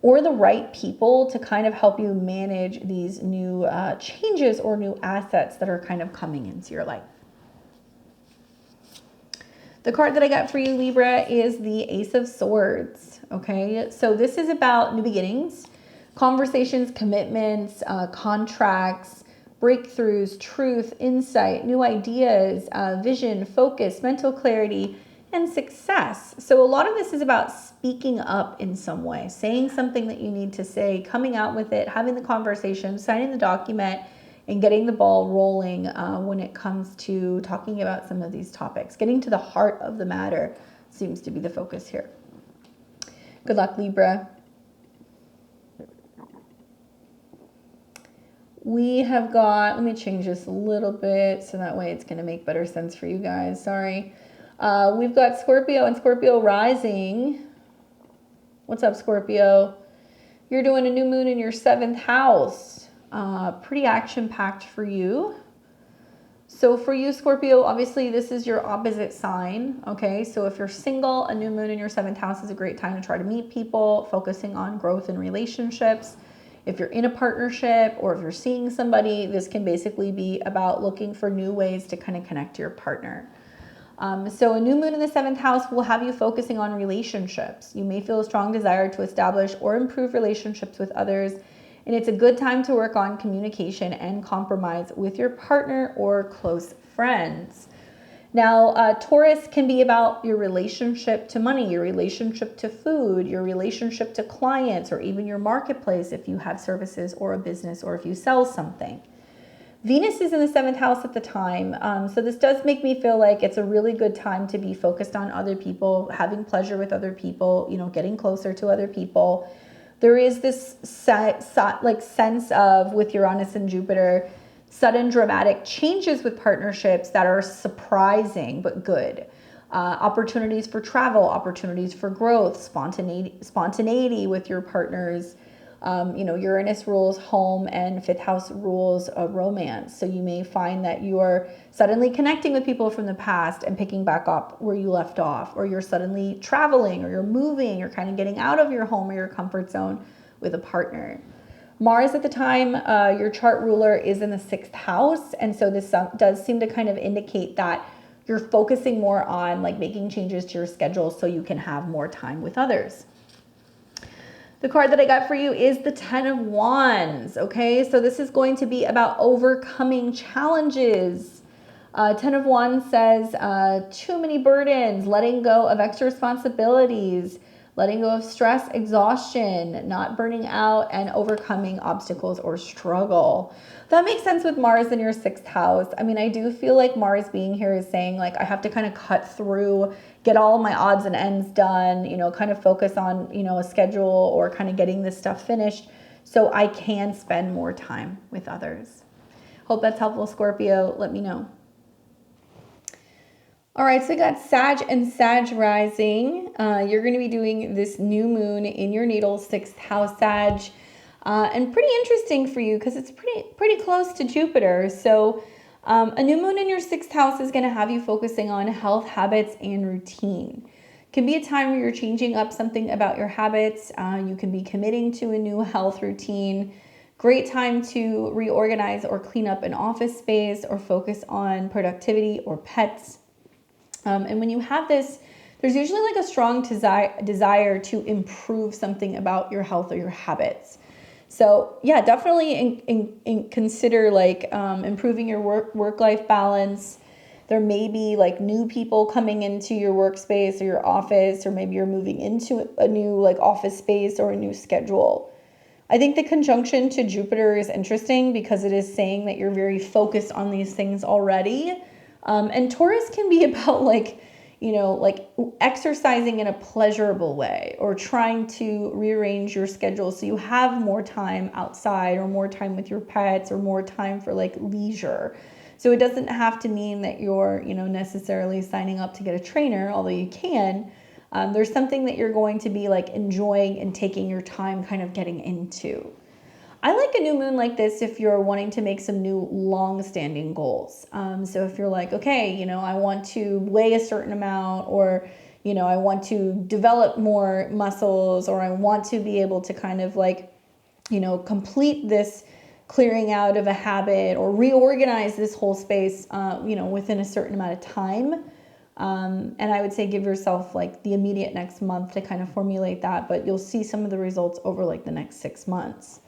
or the right people to kind of help you manage these new changes or new assets that are kind of coming into your life. The card that I got for you, Libra, is the Ace of Swords, okay? So this is about new beginnings, conversations, commitments, contracts, breakthroughs, truth, insight, new ideas, vision, focus, mental clarity, and success. So a lot of this is about speaking up in some way, saying something that you need to say, coming out with it, having the conversation, signing the document, and getting the ball rolling when it comes to talking about some of these topics. Getting to the heart of the matter seems to be the focus here. Good luck, Libra. We have got, let me change this a little bit so that way it's going to make better sense for you guys. Sorry. We've got Scorpio and Scorpio rising. What's up, Scorpio? You're doing a new moon in your 7th house. Pretty action-packed for you. So for you, Scorpio, obviously this is your opposite sign, okay? So if you're single, a new moon in your 7th house is a great time to try to meet people, focusing on growth in relationships. If you're in a partnership or if you're seeing somebody, this can basically be about looking for new ways to kind of connect to your partner. So a new moon in the 7th house will have you focusing on relationships. You may feel a strong desire to establish or improve relationships with others, and it's a good time to work on communication and compromise with your partner or close friends. Now, Taurus can be about your relationship to money, your relationship to food, your relationship to clients, or even your marketplace if you have services or a business or if you sell something. Venus is in the 7th house at the time, so this does make me feel like it's a really good time to be focused on other people, having pleasure with other people, you know, getting closer to other people. There is this sense of, with Uranus and Jupiter, sudden dramatic changes with partnerships that are surprising but good. Opportunities for travel, opportunities for growth, spontaneity with your partners. Uranus rules home and 5th house rules romance. So you may find that you are suddenly connecting with people from the past and picking back up where you left off, or you're suddenly traveling, or you're moving, or kind of getting out of your home or your comfort zone with a partner. Mars at the time, your chart ruler, is in the 6th house. And so this does seem to kind of indicate that you're focusing more on like making changes to your schedule so you can have more time with others. The card that I got for you is the 10 of Wands, okay? So this is going to be about overcoming challenges. 10 of Wands says too many burdens, letting go of extra responsibilities, letting go of stress, exhaustion, not burning out, and overcoming obstacles or struggle. That makes sense with Mars in your 6th house. I mean, I do feel like Mars being here is saying like I have to kind of cut through, get all my odds and ends done, kind of focus on, a schedule or kind of getting this stuff finished so I can spend more time with others. Hope that's helpful, Scorpio. Let me know. All right, so we got Sag and Sag rising. You're going to be doing this new moon in your natal 6th house, Sag. And pretty interesting for you because it's pretty close to Jupiter. So a new moon in your 6th house is going to have you focusing on health, habits, and routine. Can be a time where you're changing up something about your habits. You can be committing to a new health routine. Great time to reorganize or clean up an office space or focus on productivity or pets. And when you have this, there's usually like a strong desire to improve something about your health or your habits. So yeah, definitely consider like improving your work-life balance. There may be like new people coming into your workspace or your office, or maybe you're moving into a new like office space or a new schedule. I think the conjunction to Jupiter is interesting because it is saying that you're very focused on these things already. And Taurus can be about like, you know, like exercising in a pleasurable way or trying to rearrange your schedule so you have more time outside or more time with your pets or more time for like leisure. So it doesn't have to mean that you're, you know, necessarily signing up to get a trainer, although you can. There's something that you're going to be like enjoying and taking your time kind of getting into. I like a new moon like this if you're wanting to make some new long-standing goals. So if you're like, okay, you know, I want to weigh a certain amount, or, you know, I want to develop more muscles, or I want to be able to kind of like, you know, complete this clearing out of a habit or reorganize this whole space, you know, within a certain amount of time. And I would say give yourself like the immediate next month to kind of formulate that, but you'll see some of the results over like the next 6 months.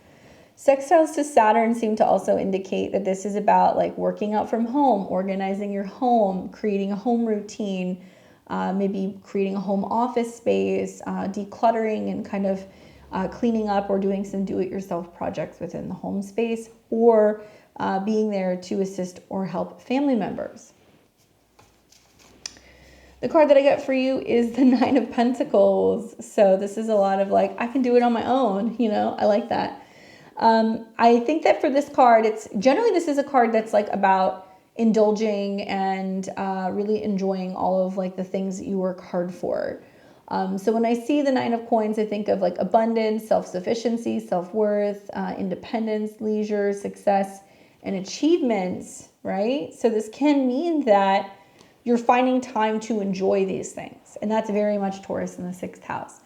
Sextiles to Saturn seem to also indicate that this is about like working out from home, organizing your home, creating a home routine, maybe creating a home office space, decluttering and kind of cleaning up or doing some do-it-yourself projects within the home space, or being there to assist or help family members. The card that I got for you is the Nine of Pentacles. So this is a lot of like, I can do it on my own, you know, I like that. I think that for this card, it's generally, this is a card that's like about indulging and really enjoying all of like the things that you work hard for. So when I see the Nine of Coins, I think of like abundance, self-sufficiency, self-worth, independence, leisure, success, and achievements, right? So this can mean that you're finding time to enjoy these things. And that's very much Taurus in the 6th house.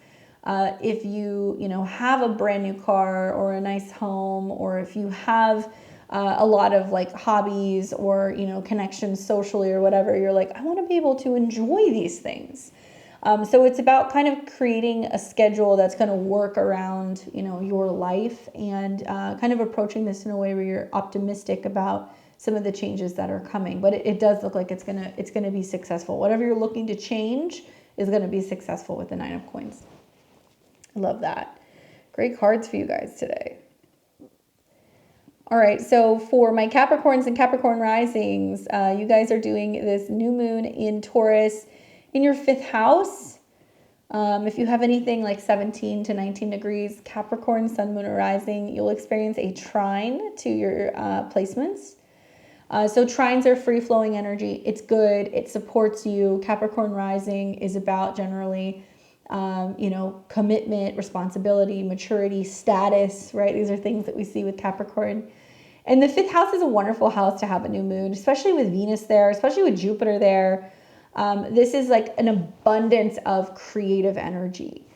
If you know, have a brand new car or a nice home, or if you have a lot of like hobbies or, you know, connections socially or whatever, you're like, I want to be able to enjoy these things. So it's about kind of creating a schedule that's going to work around, you know, your life, and kind of approaching this in a way where you're optimistic about some of the changes that are coming. But it does look like it's gonna be successful. Whatever you're looking to change is going to be successful with the Nine of Coins. I love that. Great cards for you guys today. All right, so for my Capricorns and Capricorn risings, you guys are doing this new moon in Taurus in your 5th house. If you have anything like 17 to 19 degrees Capricorn, sun, moon, or rising, you'll experience a trine to your placements. So trines are free-flowing energy. It's good. It supports you. Capricorn rising is about generally, you know, commitment, responsibility, maturity, status, right? These are things that we see with Capricorn. And the 5th house is a wonderful house to have a new moon, especially with Venus there, especially with Jupiter there. This is like an abundance of creative energy.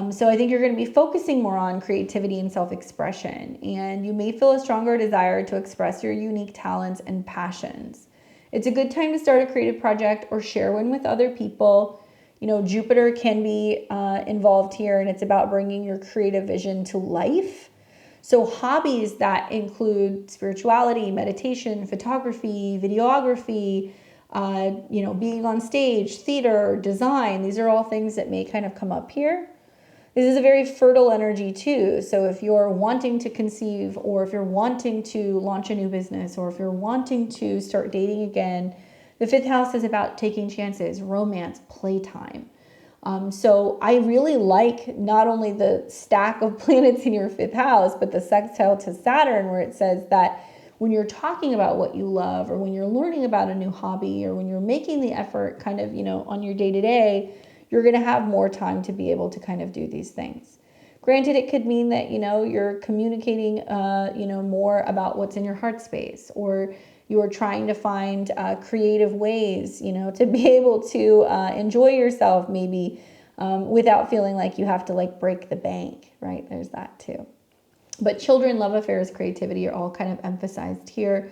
So I think you're going to be focusing more on creativity and self-expression, and you may feel a stronger desire to express your unique talents and passions. It's a good time to start a creative project or share one with other people. You know, Jupiter can be involved here, and it's about bringing your creative vision to life. So hobbies that include spirituality, meditation, photography, videography, you know, being on stage, theater, design, these are all things that may kind of come up here. This is a very fertile energy too. So if you're wanting to conceive, or if you're wanting to launch a new business, or if you're wanting to start dating again, the 5th house is about taking chances, romance, playtime. So I really like not only the stack of planets in your 5th house, but the sextile to Saturn, where it says that when you're talking about what you love, or when you're learning about a new hobby, or when you're making the effort kind of, you know, on your day-to-day, you're going to have more time to be able to kind of do these things. Granted, it could mean that, you're communicating, more about what's in your heart space, or you're trying to find creative ways, to be able to enjoy yourself, maybe without feeling like you have to like break the bank, right? There's that too. But children, love affairs, creativity are all kind of emphasized here.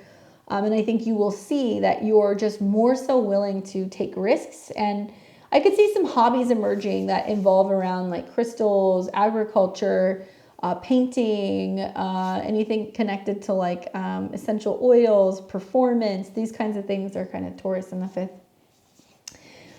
And I think you will see that you're just more so willing to take risks. And I could see some hobbies emerging that involve around like crystals, agriculture, painting, anything connected to like essential oils, performance. These kinds of things are kind of Taurus in the 5th.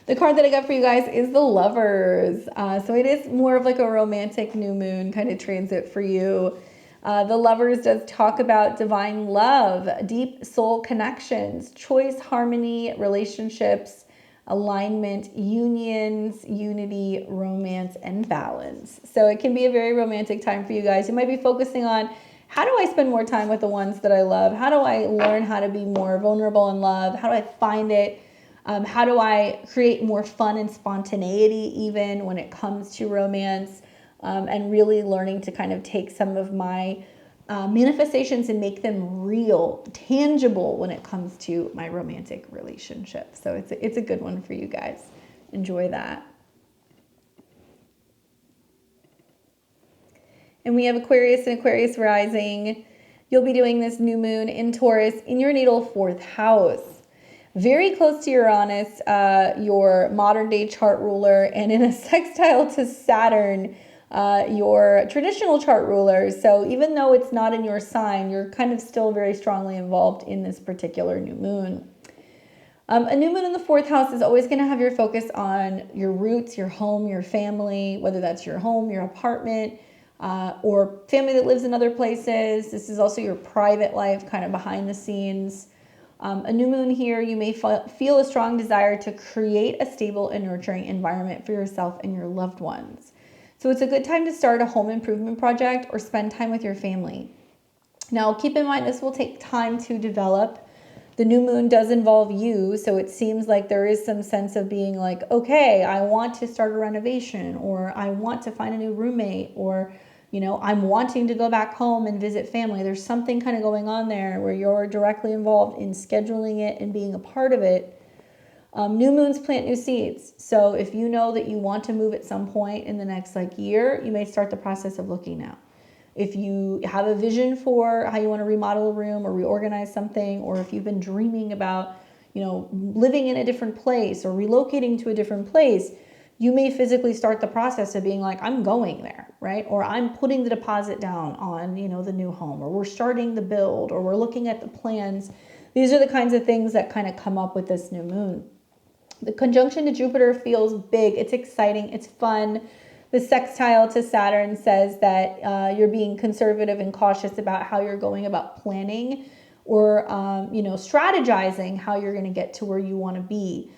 The card that I got for you guys is the Lovers. So it is more of like a romantic new moon kind of transit for you. The Lovers does talk about divine love, deep soul connections, choice, harmony, relationships, alignment, unions, unity, romance, and balance. So it can be a very romantic time for you guys. You might be focusing on, how do I spend more time with the ones that I love? How do I learn how to be more vulnerable in love? How do I find it? How do I create more fun and spontaneity even when it comes to romance? And really learning to kind of take some of my manifestations and make them real, tangible when it comes to my romantic relationship. So it's a good one for you guys. Enjoy that. And we have Aquarius and Aquarius rising. You'll be doing this new moon in Taurus in your natal 4th house. Very close to Uranus, your modern day chart ruler, and in a sextile to Saturn, your traditional chart ruler. So even though it's not in your sign, you're kind of still very strongly involved in this particular new moon. A new moon in the 4th house is always going to have your focus on your roots, your home, your family, whether that's your home, your apartment, or family that lives in other places. This is also your private life, kind of behind the scenes. A new moon here, you may feel a strong desire to create a stable and nurturing environment for yourself and your loved ones. So it's a good time to start a home improvement project or spend time with your family. Now, keep in mind, this will take time to develop. The new moon does involve you, so it seems like there is some sense of being like, okay, I want to start a renovation, or I want to find a new roommate, or I'm wanting to go back home and visit family. There's something kind of going on there where you're directly involved in scheduling it and being a part of it. New moons plant new seeds. So if you know that you want to move at some point in the next year, you may start the process of looking now. If you have a vision for how you want to remodel a room or reorganize something, or if you've been dreaming about, living in a different place or relocating to a different place, you may physically start the process of being like, I'm going there, right? Or I'm putting the deposit down on, the new home, or we're starting the build, or we're looking at the plans. These are the kinds of things that kind of come up with this new moon. The conjunction to Jupiter feels big. It's exciting. It's fun. The sextile to Saturn says that you're being conservative and cautious about how you're going about planning or, strategizing how you're going to get to where you want to be.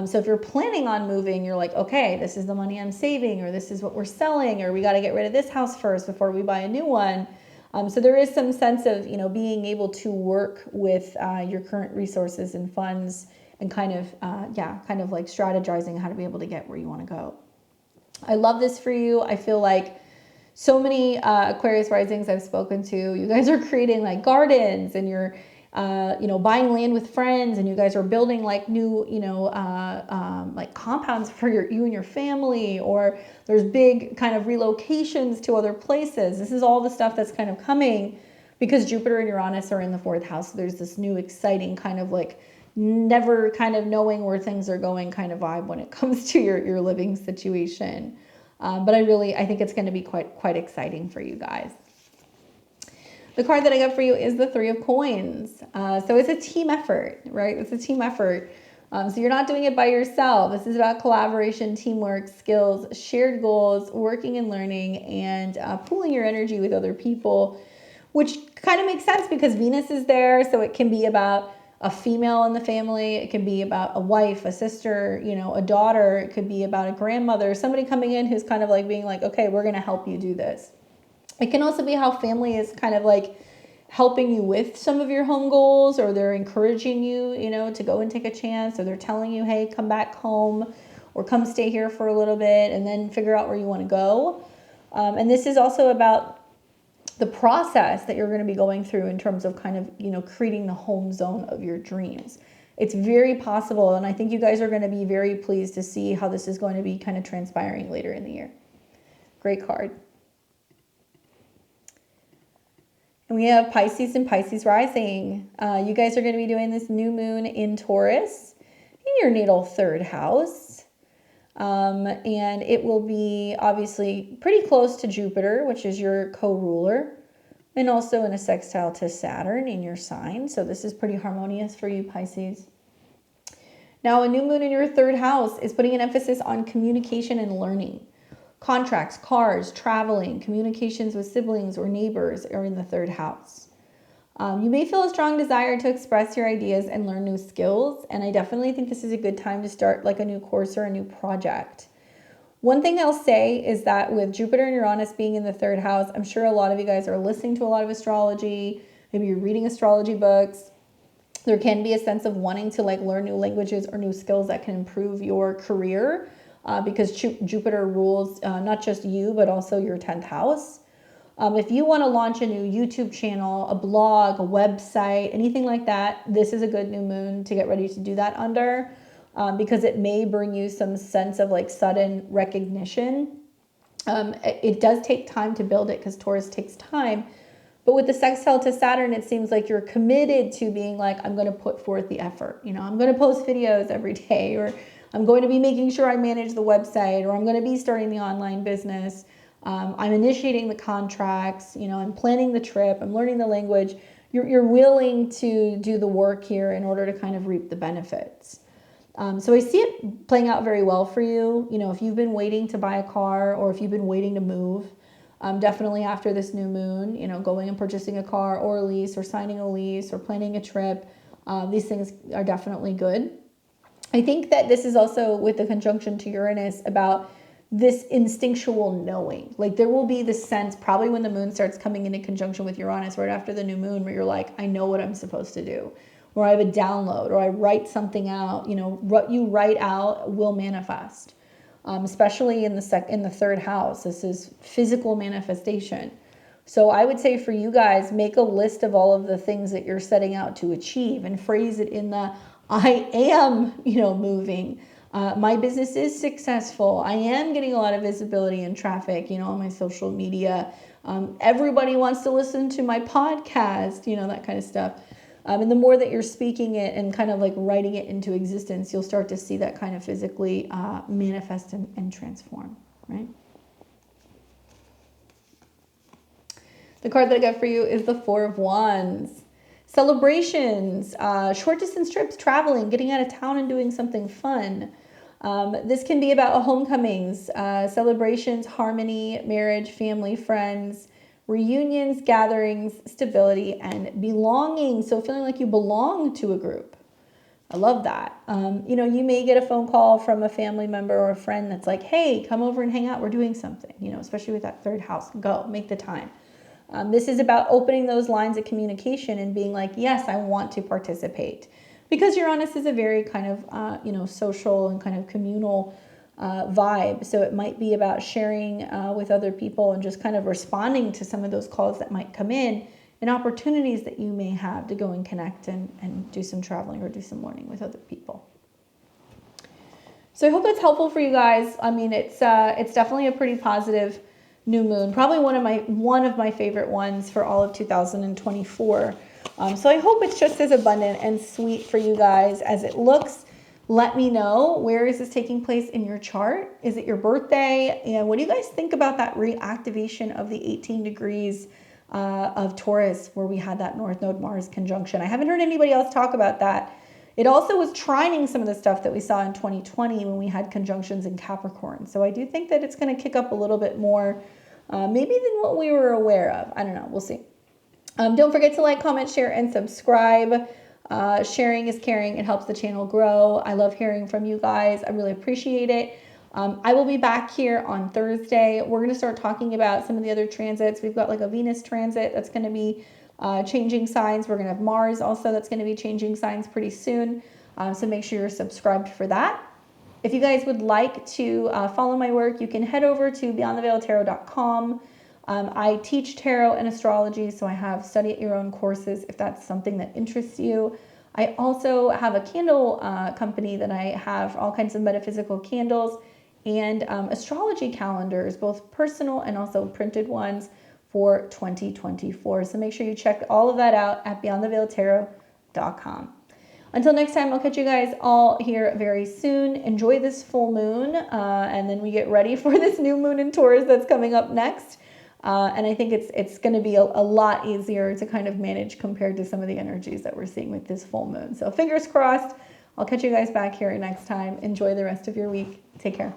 So if you're planning on moving, you're like, okay, this is the money I'm saving, or this is what we're selling, or we got to get rid of this house first before we buy a new one. So there is some sense of, being able to work with your current resources and funds and kind of like strategizing how to be able to get where you want to go. I love this for you. I feel like so many Aquarius risings I've spoken to, you guys are creating like gardens, and you're buying land with friends, and you guys are building like new, like compounds for you and your family, or there's big kind of relocations to other places. This is all the stuff that's kind of coming because Jupiter and Uranus are in the 4th house. So there's this new exciting kind of like never kind of knowing where things are going kind of vibe when it comes to your living situation. But I think it's going to be quite exciting for you guys. The card that I got for you is the 3 of Coins. So it's a team effort, right? It's a team effort. So you're not doing it by yourself. This is about collaboration, teamwork, skills, shared goals, working and learning, and pooling your energy with other people, which kind of makes sense because Venus is there. So it can be about a female in the family. It can be about a wife, a sister, a daughter. It could be about a grandmother, somebody coming in who's kind of like being like, okay, we're going to help you do this. It can also be how family is kind of like helping you with some of your home goals, or they're encouraging you, to go and take a chance, or they're telling you, hey, come back home or come stay here for a little bit and then figure out where you want to go. And this is also about the process that you're going to be going through in terms of kind of, you know, creating the home zone of your dreams. It's very possible, and I think you guys are going to be very pleased to see how this is going to be kind of transpiring later in the year. Great card. And we have Pisces and Pisces rising. You guys are going to be doing this new moon in Taurus in your natal 3rd house. And it will be obviously pretty close to Jupiter, which is your co-ruler, and also in a sextile to Saturn in your sign. So this is pretty harmonious for you, Pisces. Now, a new moon in your 3rd house is putting an emphasis on communication and learning. Contracts, cars, traveling, communications with siblings or neighbors are in the 3rd house. You may feel a strong desire to express your ideas and learn new skills, and I definitely think this is a good time to start like a new course or a new project. One thing I'll say is that with Jupiter and Uranus being in the 3rd house, I'm sure a lot of you guys are listening to a lot of astrology. Maybe you're reading astrology books. There can be a sense of wanting to like learn new languages or new skills that can improve your career because Jupiter rules not just you, but also your 10th house. If you want to launch a new YouTube channel, a blog, a website, anything like that, this is a good new moon to get ready to do that under because it may bring you some sense of like sudden recognition. It does take time to build it because Taurus takes time. But with the sextile to Saturn, it seems like you're committed to being like, I'm going to put forth the effort. You know, I'm going to post videos every day, or I'm going to be making sure I manage the website, or I'm going to be starting the online business. I'm initiating the contracts, you know, I'm planning the trip, I'm learning the language. You're willing to do the work here in order to kind of reap the benefits. So I see it playing out very well for you. You know, if you've been waiting to buy a car or if you've been waiting to move, definitely after this new moon, you know, going and purchasing a car or a lease or signing a lease or planning a trip, these things are definitely good. I think that this is also with the conjunction to Uranus about this instinctual knowing. Like there will be this sense probably when the moon starts coming into conjunction with Uranus right after the new moon where you're like, I know what I'm supposed to do, or I have a download, or I write something out. You know, what you write out will manifest, especially in the 3rd house. This is physical manifestation. So I would say for you guys, make a list of all of the things that you're setting out to achieve and phrase it in the I am, you know, moving. My business is successful. I am getting a lot of visibility and traffic, you know, on my social media. Everybody wants to listen to my podcast, you know, that kind of stuff. And the more that you're speaking it and kind of like writing it into existence, you'll start to see that kind of physically manifest and transform, right? The card that I got for you is the 4 of Wands. Celebrations, short distance trips, traveling, getting out of town and doing something fun. This can be about homecomings, celebrations, harmony, marriage, family, friends, reunions, gatherings, stability, and belonging. So feeling like you belong to a group. I love that. You know, you may get a phone call from a family member or a friend that's like, hey, come over and hang out. We're doing something, you know, especially with that 3rd house. Go, make the time. This is about opening those lines of communication and being like, yes, I want to participate. Because Uranus is a very kind of, you know, social and kind of communal vibe. So it might be about sharing with other people and just kind of responding to some of those calls that might come in and opportunities that you may have to go and connect and do some traveling or do some learning with other people. So I hope that's helpful for you guys. I mean, it's definitely a pretty positive new moon, probably one of my favorite ones for all of 2024. So I hope it's just as abundant and sweet for you guys as it looks. Let me know, where is this taking place in your chart? Is it your birthday? And what do you guys think about that reactivation of the 18 degrees of Taurus where we had that North Node Mars conjunction? I haven't heard anybody else talk about that. It also was trining some of the stuff that we saw in 2020 when we had conjunctions in Capricorn. So I do think that it's going to kick up a little bit more, maybe than what we were aware of. I don't know. We'll see. Don't forget to like, comment, share, and subscribe. Sharing is caring. It helps the channel grow. I love hearing from you guys. I really appreciate it. I will be back here on Thursday. We're going to start talking about some of the other transits. We've got like a Venus transit that's going to be changing signs. We're going to have Mars also that's going to be changing signs pretty soon. So make sure you're subscribed for that. If you guys would like to follow my work, you can head over to beyondtheveiltarot.com. I teach tarot and astrology, so I have study at your own courses if that's something that interests you. I also have a candle company that I have all kinds of metaphysical candles and astrology calendars, both personal and also printed ones for 2024. So make sure you check all of that out at beyondtheveiltarot.com. Until next time, I'll catch you guys all here very soon. Enjoy this full moon, and then we get ready for this new moon in Taurus that's coming up next. And I think it's going to be a lot easier to kind of manage compared to some of the energies that we're seeing with this full moon. So fingers crossed. I'll catch you guys back here next time. Enjoy the rest of your week. Take care.